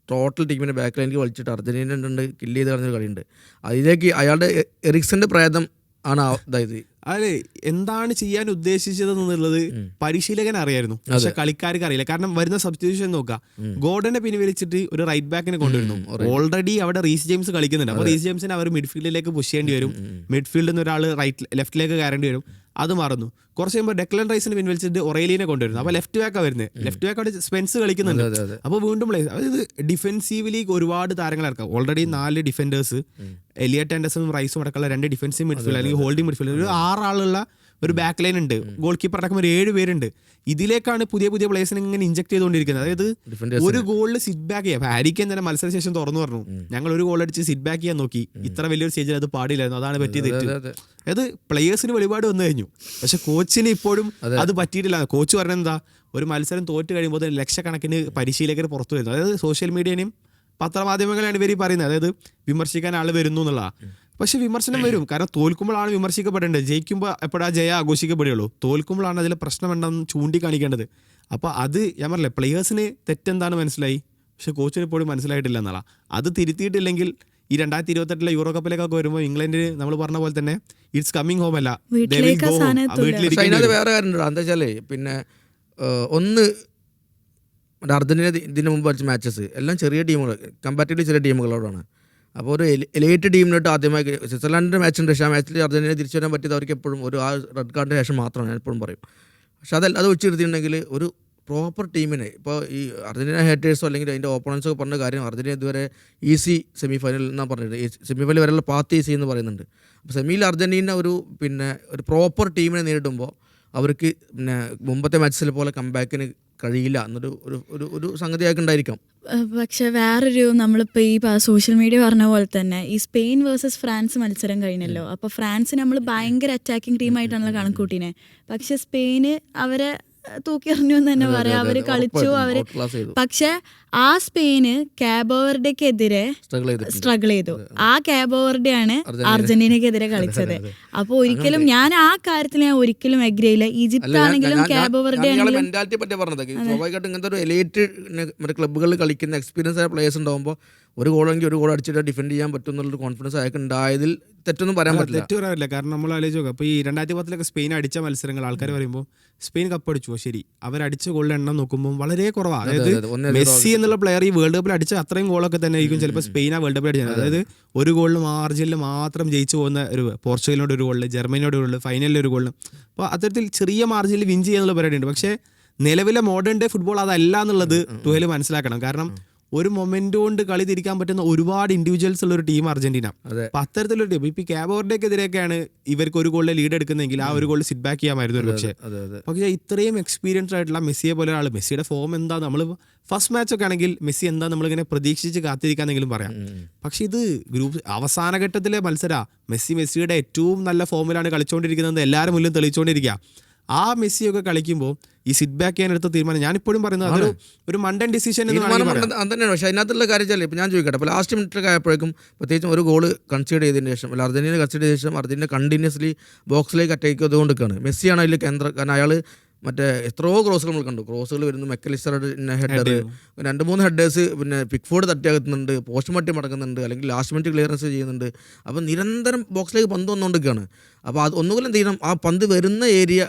B: ടോട്ടൽ ടീമിൻ്റെ ബാക്ക് ലൈനിലേക്ക് വലിച്ചിട്ട് അർജന്റീന ഉണ്ട് കില്ല് ചെയ്ത് കളഞ്ഞൊരു കളിയുണ്ട്. അതിലേക്ക് അയാളുടെ എറിക്സന്റെ പ്രേതം ആണ് അതായത്
C: അതെ എന്താണ് ചെയ്യാൻ ഉദ്ദേശിച്ചത് എന്നുള്ളത് പരിശീലകൻ അറിയായിരുന്നു, പക്ഷെ കളിക്കാർക്ക് അറിയില്ല. കാരണം വരുന്ന സബ്സ്റ്റിറ്റ്യൂഷൻ നോക്കാം, ഗോർഡനെ പിൻവലിച്ചിട്ട് ഒരു റൈറ്റ് ബാക്കിനെ കൊണ്ടുവരുന്നു. ഓൾറെഡി അവിടെ റീസ് ജെയിംസ് കളിക്കുന്നുണ്ട്. അപ്പോൾ റീസ് ജെയിംസിനെ അവർ മിഡ്ഫീൽഡിലേക്ക് പുഷ് ചെയ്യേണ്ടി വരും. മിഡ്ഫീൽഡിൽ നിന്ന് ഒരാൾ ലെഫ്റ്റിലേക്ക് കയറേണ്ടി വരും. അത് മാറുന്നു. കുറച്ച് കഴിയുമ്പോൾ ഡെക്ലൻ റൈസിനെ പിൻവലിച്ചിട്ട് ഒറേലിനെ കൊണ്ടുവരുന്നു. അപ്പോൾ ലെഫ്റ്റ് ബാക്കാണ് വരുന്നത്. ലെഫ്റ്റ് ബാക്ക് അവിടെ സ്പെൻസ് കളിക്കുന്നുണ്ട്. അപ്പോൾ വീണ്ടും പ്ലേസ്, അതായത് ഡിഫെൻസീവ്ലി ഒരുപാട് താരങ്ങൾ ഇറക്കാം. ഓൾറെഡി 4 ഡിഫൻഡേഴ്സ്, എലിയട്ട് ആൻഡേഴ്സണും റൈസും അടക്കമുള്ള 2 ഡിഫൻസീവ് മിഡ്ഫീൽഡ് അല്ലെങ്കിൽ ഹോൾഡിംഗ് മിഡ്ഫീൽഡ്, ഒരു 6 ആളുള്ള ഒരു ബാക്ക് ലൈൻ ഉണ്ട്. ഗോൾ കീപ്പർ അടക്കം ഒരു 7 പേരുണ്ട്. ഇതിലേക്കാണ് പുതിയ പ്ലേയേഴ്സിനെ ഇങ്ങനെ ഇഞ്ചക്ട് ചെയ്തുകൊണ്ടിരിക്കുന്നത്. അതായത് ഒരു ഗോളിൽ സിറ്റ് ബാക്ക് ചെയ്യാം. ഹാരിക്കൻ തന്നെ മത്സരശേഷം തുറന്നു പറഞ്ഞു, ഞങ്ങൾ ഒരു ഗോൾ അടിച്ച് സിറ്റ് ബാക്ക് ചെയ്യാൻ നോക്കി, ഇത്ര വലിയൊരു സ്റ്റേജിൽ അത് പാടില്ലായിരുന്നു, അതാണ് പറ്റിയത്. അതായത് പ്ലേയേഴ്സിന് വെളിപാട് വന്നു കഴിഞ്ഞു, പക്ഷെ കോച്ചിന് ഇപ്പോഴും അത് പറ്റിയിട്ടില്ല. കോച്ച് പറഞ്ഞത് എന്താ, ഒരു മത്സരം തോറ്റ് കഴിയുമ്പോൾ ലക്ഷക്കണക്കിന് പരിശീലകർ പുറത്തു വരുന്നു. അതായത് സോഷ്യൽ മീഡിയനെയും പത്രമാധ്യമങ്ങളാണ് ഇവർ പറയുന്നത്. അതായത് വിമർശിക്കാൻ ആൾ വരുന്നു എന്നുള്ളതാണ്. പക്ഷെ വിമർശനം വരും, കാരണം തോൽക്കുമ്പോഴാണ് വിമർശിക്കപ്പെടേണ്ടത്. ജയിക്കുമ്പോൾ എപ്പോഴാ ജയ ആഘോഷിക്കപ്പെടുകയുള്ളൂ. തോൽക്കുമ്പോഴാണ് അതിൽ പ്രശ്നമുണ്ടെന്ന് ചൂണ്ടിക്കാണിക്കേണ്ടത്. അപ്പോൾ അത് ഞാൻ പറഞ്ഞില്ലേ, പ്ലെയേഴ്സിന് തെറ്റെന്താണ് മനസ്സിലായി, പക്ഷെ കോച്ചിന് ഇപ്പോഴും മനസ്സിലായിട്ടില്ല എന്നുള്ള. അത് തിരുത്തിയിട്ടില്ലെങ്കിൽ ഈ 2028 യൂറോ കപ്പിലേക്കൊക്കെ വരുമ്പോൾ ഇംഗ്ലണ്ടിന് നമ്മൾ പറഞ്ഞ പോലെ തന്നെ ഇറ്റ്സ് കമ്മിങ് ഹോം അല്ല,
A: വീട്ടിലേക്ക് ആ സാധനം എത്തൂല.
B: പക്ഷെ അതിനകത്ത് വേറെ കാര്യമുണ്ട്. എന്താ വെച്ചാലേ പിന്നെ ഒന്ന് മറ്റേ അർജന്റീന ഇതിന് മുമ്പ് കളിച്ച മാച്ചസ് എല്ലാം ചെറിയ ടീമുകൾ, കമ്പാരിറ്റീവ്ലി ചെറിയ ടീമുകളോടാണ്. അപ്പോൾ ഒരു എലൈറ്റ് ടീമിനോട്ട് ആദ്യമായി സ്വിറ്റ്സർലാൻഡിൻ്റെ മാച്ചുണ്ട്. പക്ഷേ ആ മാച്ചിൽ അർജന്റീന തിരിച്ചു വരാൻ പറ്റിയത് അവർക്ക് എപ്പോഴും ഒരു ആ റെഡ് കാർഡിന് ശേഷം മാത്രമാണ്, ഞാൻ എപ്പോഴും പറയും. പക്ഷെ അത് വെച്ചിരുത്തിയിട്ടുണ്ടെങ്കിൽ ഒരു പ്രോപ്പർ ടീമിനെ, ഇപ്പോൾ ഈ അർജന്റീന ഹേറ്റേഴ്സോ അല്ലെങ്കിൽ അതിൻ്റെ ഓപ്പോണൻസോ പറഞ്ഞ കാര്യം, അർജന്റീന ഇതുവരെ ഈസി സെമിഫൈനൽ എന്നാണ് പറഞ്ഞത്. സെമിഫൈനൽ വരെയുള്ള പാത്ത് ഈസി എന്ന് പറയുന്നുണ്ട്. അപ്പോൾ സെമിയിൽ അർജന്റീന ഒരു പ്രോപ്പർ ടീമിനെ നേരിടുമ്പോൾ അവർക്ക് മുമ്പത്തെ മാച്ചസിലെ പോലെ കംബാക്കിന് കഴിയില്ല എന്നൊരു ഒരു സംഗതിയായിട്ട് ഉണ്ടായിരിക്കാം.
A: പക്ഷെ വേറൊരു നമ്മളിപ്പോൾ ഈ സോഷ്യൽ മീഡിയ പറഞ്ഞ പോലെ തന്നെ ഈ സ്പെയിൻ വേഴ്സസ് ഫ്രാൻസ് മത്സരം കഴിഞ്ഞല്ലോ. അപ്പോൾ ഫ്രാൻസ് നമ്മൾ ഭയങ്കര അറ്റാക്കിംഗ് ടീമായിട്ടാണല്ലോ കണക്കൂട്ടിനെ. പക്ഷെ സ്പെയിന് അവരെ തൂക്കി എറിഞ്ഞു എന്ന് തന്നെ പറയാം. അവര് കളിച്ചു, അവര്. പക്ഷെ ആ സ്പെയിന് കാബോവർഡെക്കെതിരെ സ്ട്രഗിൾ ചെയ്തു. ആ കാബോവർഡെയാണ് അർജന്റീനക്കെതിരെ കളിച്ചത്. അപ്പൊ ഒരിക്കലും ഞാൻ ആ കാര്യത്തിൽ ഞാൻ ഒരിക്കലും അഗ്രി ചെയ്യില്ല. ഈജിപ്ത് ആണെങ്കിലും കാബോവർഡെ ആണെങ്കിലും
B: മെന്റാലിറ്റി പറ്റി പറഞ്ഞത്. സ്വാഭാവികമായിട്ടും ഇങ്ങനത്തെ ഒരു എലൈറ്റ് മറ്റേ ക്ലബ്ബുകളിൽ കളിക്കുന്ന എക്സ്പീരിയൻസ് ആയ പ്ലേയേഴ്സ് ഉണ്ടാകുമ്പോൾ ഒരു ഗോളെങ്കിൽ ഒരു ഗോൾ അടിച്ചിട്ട് ഡിഫെൻഡ് ചെയ്യാൻ പറ്റും എന്നുള്ളൊരു കോൺഫിഡൻസ് അയാൾക്ക് ഉണ്ടായതിൽ തെറ്റൊന്നും പറയാൻ പറ്റില്ല.
C: തെറ്റ് പറയാനില്ല. കാരണം നമ്മൾ ആലോചിച്ച് നോക്കാം, ഇപ്പോൾ ഈ 2010 സ്പെയിൻ അടിച്ച മത്സരങ്ങൾ ആൾക്കാർ പറയുമ്പോൾ സ്പെയിൻ കപ്പടിച്ചു, ശരി, അവരടിച്ച ഗോളിന്റെ എണ്ണം നോക്കുമ്പോൾ വളരെ കുറവാണ്. അതായത് മെസ്സി എന്നുള്ള പ്ലെയർ ഈ വേൾഡ് കപ്പിൽ അടിച്ച അത്രയും ഗോളൊക്കെ തന്നെ ആയിരിക്കും ചിലപ്പോൾ സ്പെയിൻ ആ വേൾഡ് കപ്പിൽ അടിച്ചത്. അതായത് ഒരു ഗോളിന് മാർജിനിൽ മാത്രം ജയിച്ചു പോകുന്ന ഒരു പോർച്ചുഗലിനോട് ഒരു ഗോളിൽ, ജർമ്മനിയോട് ഒരു ഗോളിൽ, ഫൈനലിൽ ഒരു ഗോളിൽ. അപ്പോൾ അത്തരത്തിൽ ചെറിയ മാർജിനിൽ വിൻ ചെയ്യാന്നുള്ള പരിപാടിയുണ്ട്. പക്ഷേ നിലവിലെ മോഡേൺ ഡേ ഫുട്ബോൾ അതല്ല എന്നുള്ളത് ടുഹേൽ മനസ്സിലാക്കണം. കാരണം ഒരു മൊമെന്റ് കൊണ്ട് കളി തിരിക്കാൻ പറ്റുന്ന ഒരുപാട് ഇൻഡിവിജ്വൽസ് ഉള്ള ഒരു ടീം അർജന്റീന. അപ്പൊ അത്തരത്തിലൊരു ടീം ഇപ്പൊ കാബോവർഡെക്കെതിരെയൊക്കെയാണ് ഇവർക്ക് ഒരു ഗോളിൽ ലീഡ് എടുക്കുന്നതെങ്കിൽ ആ ഒരു ഗോളിൽ സിറ്റ് ബാക്ക് ചെയ്യാമായിരുന്നു ഒരു പക്ഷേ ഇത്രയും എക്സ്പീരിയൻസ് ആയിട്ടുള്ള മെസ്സിയെ പോലെ ഒരാൾ, മെസ്സിയുടെ ഫോം എന്താ, നമ്മൾ ഫസ്റ്റ് മാച്ച് ഒക്കെ ആണെങ്കിൽ മെസ്സി എന്താ നമ്മളിങ്ങനെ പ്രതീക്ഷിച്ച് കാത്തിരിക്കാന്നെങ്കിലും പറയാം. പക്ഷെ ഇത് ഗ്രൂപ്പ് അവസാന ഘട്ടത്തിലെ മത്സര മെസ്സിയുടെ ഏറ്റവും നല്ല ഫോമിലാണ് കളിച്ചുകൊണ്ടിരിക്കുന്നത്, എല്ലാവരും മുന്നിലും തെളിയിച്ചുകൊണ്ടിരിക്കുക. ആ മെസ്സിയൊക്കെ കളിക്കുമ്പോൾ ഈ സിറ്റ് ബാക്ക് ചെയ്യാൻ എടുത്ത തീരുമാനം ഞാൻ ഇപ്പോഴും പറയുന്നത് അതൊരു ഒരു മണ്ടൻ ഡിസിഷൻ
B: തന്നെയാണ്. പക്ഷേ അതിനകത്തുള്ള കാര്യം ഇപ്പോൾ ഞാൻ ചോദിക്കട്ടെ, അപ്പോൾ ലാസ്റ്റ് മിനിറ്റൊക്കെ ആയപ്പോഴേക്കും പ്രത്യേകിച്ചും ഒരു ഗോൾ കൺസീഡ് ചെയ്തതിന് ശേഷം, അല്ല അർജന്റീന കൺസീഡ് ചെയ്ത ശേഷം അർജന്റീന കണ്ടിന്യൂസ്ലി ബോക്സിലേക്ക് അറ്റാക്ക് ചെയ്തുകൊണ്ടിരിക്കുകയാണ്. മെസ്സിയാണ് അതിൽ കേന്ദ്രം. കാരണം അയാൾ മറ്റേ എത്രയോ ക്രോസുകൾ നമ്മൾ കണ്ടു, ക്രോസുകൾ വരുന്നു, മെക്കലിസ്റ്ററുടെ ഹെഡർ, 2-3 ഹെഡേഴ്സ്, പിക്ഫോർഡ് തട്ടിയാകുന്നുണ്ട്, പോസ്റ്റ് മട്ടി മടക്കുന്നുണ്ട്, അല്ലെങ്കിൽ ലാസ്റ്റ് മിനിറ്റ് ക്ലിയറൻസ് ചെയ്യുന്നുണ്ട്. അപ്പോൾ നിരന്തരം ബോക്സിലേക്ക് പന്ത് വന്നുകൊണ്ടിരിക്കുകയാണ്. അപ്പോൾ അത് ഒന്നുകൂലും എന്ത് ചെയ്യണം, ആ പന്ത് വരുന്ന ഏരിയ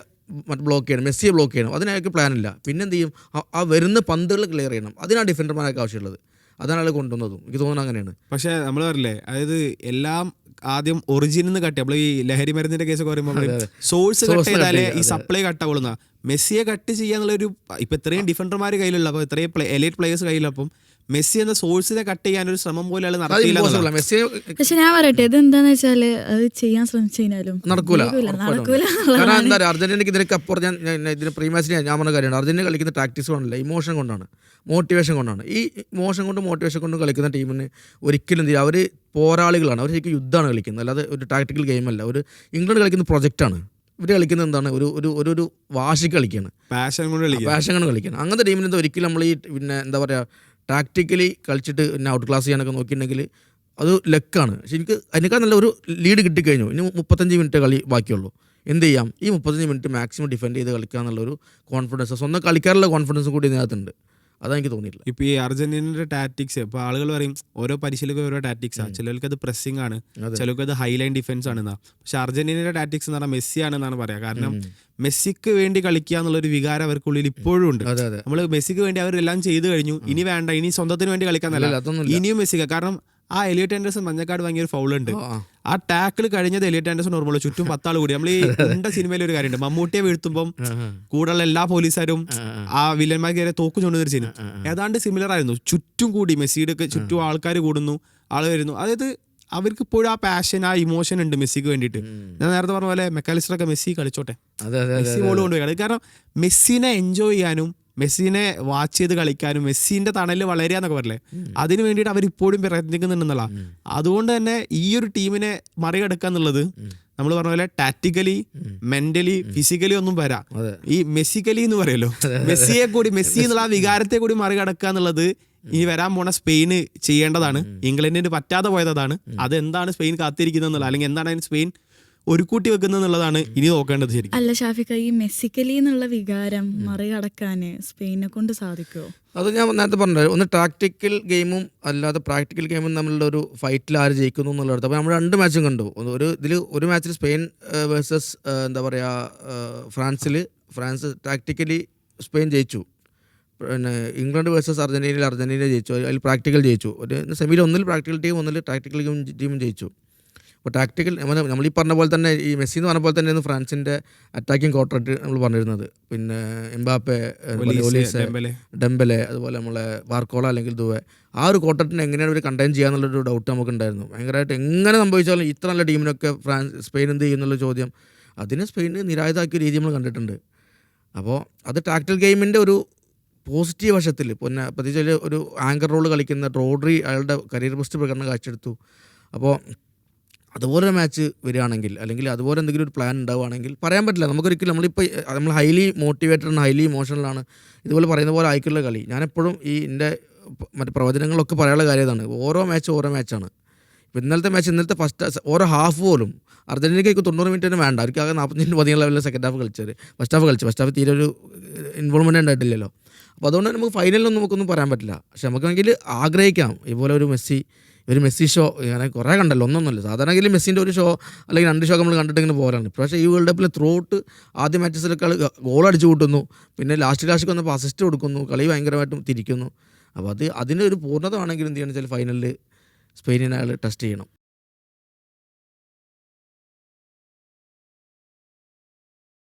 B: ബ്ലോക്ക് ചെയ്യണം, മെസ്സിയെ ബ്ലോക്ക് ചെയ്യണം. അതിനയാൾക്ക് പ്ലാനില്ല. പിന്നെ എന്ത് ചെയ്യും, ആ വരുന്ന പന്തുകൾ ക്ലിയർ ചെയ്യണം. അതിനാണ് ഡിഫൻഡർമാർക്ക് ആവശ്യമുള്ളത്. അതാണ് അയാൾ കൊണ്ടുവന്നതും. എനിക്ക് തോന്നുന്നത് അങ്ങനെയാണ്. പക്ഷേ
C: നമ്മൾ പറയില്ലേ, അതായത് എല്ലാം ആദ്യം ഒറിജിനിൽ നിന്ന് കട്ട്, നമ്മൾ ഈ ലഹരി മരുന്നിന്റെ കേസൊക്കെ പറയുമ്പോൾ സോഴ്സ് കട്ട് ചെയ്താലേ ഈ സപ്ലൈ കട്ടാവുള്ളൂ. മെസ്സിയെ കട്ട് ചെയ്യാന്നുള്ളൊരു ഇപ്പൊ ഇത്രയും ഡിഫൻഡർമാർ കയ്യിലുള്ള, അപ്പോൾ ഇത്രയും എലൈറ്റ് പ്ലേയേഴ്സ് കയ്യിലപ്പം മെസ്സി എന്ന സോഴ്സിനെ കട്ട് ചെയ്യാനൊരു ശ്രമം പോലെ നടത്തിയില്ല.
A: പക്ഷെ ഞാൻ പറയട്ടെ, ഇതെന്താന്ന് വെച്ചാല് അത് ചെയ്യാൻ ശ്രമിച്ചു കഴിഞ്ഞാലും
B: നടക്കൂല. കാരണം എന്താ പറയുക, അർജന്റീനയ്ക്ക് ഇതിനൊക്കെ അപ്പുറം ഇതിന് പ്രീ മാച്ചിന് ഞാൻ പറഞ്ഞ കാര്യമാണ്, അർജന്റീന കളിക്കുന്ന ടാക്ടിക്സ് കൊണ്ടല്ല, ഇമോഷൻ കൊണ്ടാണ്, മോട്ടിവേഷൻ കൊണ്ടാണ്. ഈ ഇമോഷൻ കൊണ്ടും മോട്ടിവേഷൻ കൊണ്ടും കളിക്കുന്ന ടീമിന് ഒരിക്കലും എന്ത് ചെയ്യുക, അവർ പോരാളികളാണ്, അവർ ശരിക്കും യുദ്ധമാണ് കളിക്കുന്നത്, അല്ലാതെ ഒരു ടാക്ടിക്കൽ ഗെയിമല്ല. ഒരു ഇംഗ്ലണ്ട് കളിക്കുന്ന പ്രൊജക്റ്റാണ്. ഇവർ കളിക്കുന്നത് എന്താണ്, ഒരു വാശിക്ക് കളിക്കുകയാണ്, പാഷൻ കൊണ്ട് കളിക്കുകയാണ്. അങ്ങനത്തെ ടീമിന് ഒരിക്കലും നമ്മൾ ഈ എന്താ പറയുക, ടാക്ടിക്കലി കളിച്ചിട്ട് ഔട്ട് ക്ലാസ് ചെയ്യാനൊക്കെ നോക്കിയിട്ടുണ്ടെങ്കിൽ അത് ലക്കാണ്. പക്ഷെ എനിക്ക് അതിനേക്കാൾ നല്ല ഒരു ലീഡ് കിട്ടിക്കഴിഞ്ഞു, ഇനി 35 മിനിറ്റ് കളി ബാക്കിയുള്ളൂ. എന്ത് ചെയ്യാം, ഈ 35 മിനിറ്റ് മാക്സിമം ഡിഫെൻഡ് ചെയ്ത് കളിക്കുക എന്നുള്ളൊരു കോൺഫിഡൻസ്, സ്വന്തം കളിക്കാറുള്ള കോൺഫിഡൻസും കൂടി ഇതിനകത്തുണ്ട്. അതെനിക്ക് തോന്നിയിട്ടില്ല.
C: ഇപ്പോൾ ഈ അർജന്റീനയുടെ ടാറ്റിക്സ്, ഇപ്പോൾ ആളുകൾ പറയും ഓരോ പരിശീലകരും ഓരോ ടാറ്റിക്സാണ്. ചിലർക്ക് അത് പ്രസ്സിംഗ് ആണ്, ചിലർക്ക് അത് ഹൈലൈൻ ഡിഫൻസ് ആണെന്നാ. പക്ഷെ അർജന്റീനയുടെ ടാറ്റിക്സ് എന്ന് പറഞ്ഞാൽ മെസ്സി ആണെന്നാണ് പറയാം. കാരണം മെസ്സിക്ക് വേണ്ടി കളിക്കുക എന്നുള്ളൊരു വികാരം അവർക്കുള്ളിൽ ഇപ്പോഴും ഉണ്ട്. നമ്മൾ മെസ്സിക്ക് വേണ്ടി അവരെല്ലാം ചെയ്തു കഴിഞ്ഞു, ഇനി വേണ്ട, ഇനി സ്വന്തത്തിന് വേണ്ടി കളിക്കാൻ നല്ല, ഇനിയും മെസ്സിക്ക്. കാരണം ആ എലിയറ്റ് ആൻഡേഴ്സൺ മഞ്ഞക്കാട് വാങ്ങിയ ഒരു ഫൗളുണ്ട്. ആ ടാക്കിൾ കഴിഞ്ഞത് എലിയറ്റ് ആൻഡേഴ്സൺ ഓർമ്മയുള്ളൂ, ചുറ്റും 10 ആൾ കൂടി. നമ്മൾ ഈ സിനിമയിൽ ഒരു കാര്യമുണ്ട്, മമ്മൂട്ടിയെ വീഴ്ത്തുമ്പം കൂടെയുള്ള എല്ലാ പോലീസുകാരും ആ വില്ലന്മാർക്ക് തോക്ക് ചൂണ്ടുന്നൊരു സീൻ ഏതാണ്ട് സിമിലർ ആയിരുന്നു. ചുറ്റും കൂടി മെസ്സിയുടെ ചുറ്റും ആൾക്കാർ കൂടുന്നു, ആൾ വരുന്നു. അതായത് അവർക്ക് ഇപ്പോഴും ആ പാഷൻ, ആ ഇമോഷൻ ഉണ്ട് മെസ്സിക്ക് വേണ്ടിയിട്ട്. ഞാൻ നേരത്തെ പറഞ്ഞ പോലെ മെക്കാലിസ്റ്ററൊക്കെ മെസ്സി കളിച്ചോട്ടെ, മെസ്സി ബോൾ കൊണ്ടുപോയി കളി. കാരണം മെസ്സിനെ എൻജോയ് ചെയ്യാനും മെസ്സിനെ വാച്ച് ചെയ്ത് കളിക്കാനും മെസ്സിന്റെ തണലിൽ വളരുക പറയല്ലേ, അതിന് വേണ്ടിയിട്ട് അവരിപ്പോഴും പ്രയത്നിക്കുന്നുണ്ടെന്നുള്ള. അതുകൊണ്ട് തന്നെ ഈ ഒരു ടീമിനെ മറികടക്കുക എന്നുള്ളത് നമ്മൾ പറഞ്ഞ പോലെ ടാക്ടിക്കലി, മെന്റലി, ഫിസിക്കലി ഒന്നും വരാം. ഈ മെസ്സിക്കലി എന്ന് പറയല്ലോ, മെസ്സിയെ കൂടി, മെസ്സി എന്നുള്ള ആ വികാരത്തെ കൂടി മറികടക്കുക എന്നുള്ളത് ഇനി വരാൻ പോണ സ്പെയിന് ചെയ്യേണ്ടതാണ്. ഇംഗ്ലണ്ടിന് പറ്റാതെ പോയതാണ്. അതെന്താണ് സ്പെയിൻ കാത്തിരിക്കുന്നത്, അല്ലെങ്കിൽ എന്താണ് സ്പെയിൻ ഒരു കൂട്ടി വെക്കുന്നത് എന്നുള്ളതാണ് ഇനി നോക്കേണ്ടത് ശരിക്കും.
A: അല്ല ഷാഫിക്ക, ഈ മെസ്സിക്കലി എന്നുള്ള വികാരം മറികടക്കാൻ സ്പെയിനെ കൊണ്ട് സാധിക്കുമോ?
B: അത് ഞാൻ നേരത്തെ പറഞ്ഞത്, ഒന്ന് ടാക്ടിക്കൽ ഗെയിമും അല്ലാതെ പ്രാക്ടിക്കൽ ഗെയിമും തമ്മിലുള്ള ഒരു ഫൈറ്റിൽ ആര് ജയിക്കുന്നു എന്നുള്ളത്. അപ്പോൾ നമ്മൾ 2 മാച്ചും കണ്ടു. ഒരു മാച്ചിൽ സ്പെയിൻ വേഴ്സസ് എന്താ പറയുക ഫ്രാൻസ് ടാക്ടിക്കലി സ്പെയിൻ ജയിച്ചു. പിന്നെ ഇംഗ്ലണ്ട് വേഴ്സസ് അർജൻറ്റീന ജയിച്ചു. അതിൽ പ്രാക്ടിക്കൽ ജയിച്ചു. ഒരു സെമിയിൽ ഒന്നിൽ പ്രാക്ടിക്കൽ ടീം, ഒന്നിൽ ടാക്ടിക്കൽ ടീമും ജയിച്ചു. അപ്പോൾ ടാക്ടിക്കൽ നമ്മൾ ഈ പറഞ്ഞ പോലെ തന്നെ, ഈ മെസ്സി എന്ന് പറഞ്ഞ പോലെ തന്നെയായിരുന്നു ഫ്രാൻസിൻ്റെ അറ്റാക്കിംഗ് ക്വാർട്ടറായിട്ട് നമ്മൾ പറഞ്ഞിരുന്നത്. പിന്നെ എംബാപ്പെ, ഒലീസെ, ഡെംബലെ, അതുപോലെ നമ്മളെ ബാർക്കോള അല്ലെങ്കിൽ ദുവെ, ആ ഒരു ക്വാർട്ടറിനെ എങ്ങനെയാണ് ഒരു കണ്ടെയ്ൻ ചെയ്യാന്നുള്ളൊരു ഡൗട്ട് നമുക്കുണ്ടായിരുന്നു. ഭയങ്കരമായിട്ട് എങ്ങനെ സംഭവിച്ചാലും ഇത്ര നല്ല ടീമിനൊക്കെ സ്പെയിൻ എന്ത് ചെയ്യുന്നുള്ള ചോദ്യം, അതിനെ സ്പെയിന് നിരായുധമാക്കിയ രീതി നമ്മൾ കണ്ടിട്ടുണ്ട്. അപ്പോൾ അത് ടാക്ടിക്കൽ ഗെയിമിൻ്റെ ഒരു പോസിറ്റീവ് വശത്തിൽ, പിന്നെ പ്രത്യേകിച്ച് ഒരു ആങ്കർ റോൾ കളിക്കുന്ന റോഡ്രി അയാളുടെ കരിയർ ബെസ്റ്റ് പ്രകടനം കാഴ്ചയെടുത്തു. അപ്പോൾ അതുപോലൊരു മാച്ച് വരികയാണെങ്കിൽ, അല്ലെങ്കിൽ അതുപോലെ എന്തെങ്കിലും ഒരു പ്ലാൻ ഉണ്ടാവുകയാണെങ്കിൽ പറയാൻ പറ്റില്ല നമുക്കൊരിക്കലും. നമ്മൾ ഹൈലി മോട്ടിവേറ്റഡ് ആണ്, ഹൈലി ഇമോഷണലാണ്. ഇതുപോലെ പറയുന്ന പോലെ ആയിക്കുള്ള കളി. ഞാനെപ്പോഴും എൻ്റെ മറ്റു പ്രവചനങ്ങളൊക്കെ പറയാനുള്ള കാര്യം ഇതാണ്, ഓരോ മാച്ചാണ്. ഇപ്പോൾ ഇന്നലത്തെ ഫസ്റ്റ് ഓരോ ഹാഫ് പോലും അർജൻറ്റീനയ്ക്ക് 90 മിനിറ്റ് തന്നെ വേണ്ട, അവർക്ക് ആകെ 45 മിനിറ്റ് പതിനുള്ള ലെവലിൽ സെക്കൻഡ് ഹാഫ് കളിച്ചത്. ഫസ്റ്റ് ഹാഫ് തീരെ ഒരു ഇൻവോൾവ്മെൻറ്റ് ഉണ്ടായിട്ടില്ലല്ലോ. അപ്പോൾ അതുകൊണ്ട് നമുക്ക് ഫൈനലിലൊന്നും നമുക്കൊന്നും പറയാൻ പറ്റില്ല. പക്ഷെ നമുക്കാണെങ്കിൽ ആഗ്രഹിക്കാം ഇതുപോലെ ഒരു മെസ്സി ഷോ. അങ്ങനെ കുറേ കണ്ടല്ലോ, ഒന്നൊന്നുമില്ല. സാധാരണ മെസ്സിൻ്റെ ഒരു ഷോ അല്ലെങ്കിൽ 2 ഷോ നമ്മൾ കണ്ടിട്ടിങ്ങനെ പോരാണ്. പക്ഷേ ഈ വേൾഡ് കപ്പിൽ ത്രൂഔട്ട് ആദ്യ മാച്ചസിലൊക്കെ ഗോൾ അടിച്ചു കൂട്ടുന്നു, പിന്നെ ലാസ്റ്റ് വന്നപ്പോൾ അസിസ്റ്റ് കൊടുക്കുന്നു, കളി ഭയങ്കരമായിട്ടും തിരിക്കുന്നു. അപ്പോൾ അതിൻ്റെ ഒരു പൂർണ്ണത ആണെങ്കിൽ എന്ത് ചെയ്യണം വെച്ചാൽ ഫൈനലിൽ സ്പെയിനിനെ അയാൾ ടെസ്റ്റ് ചെയ്യണം.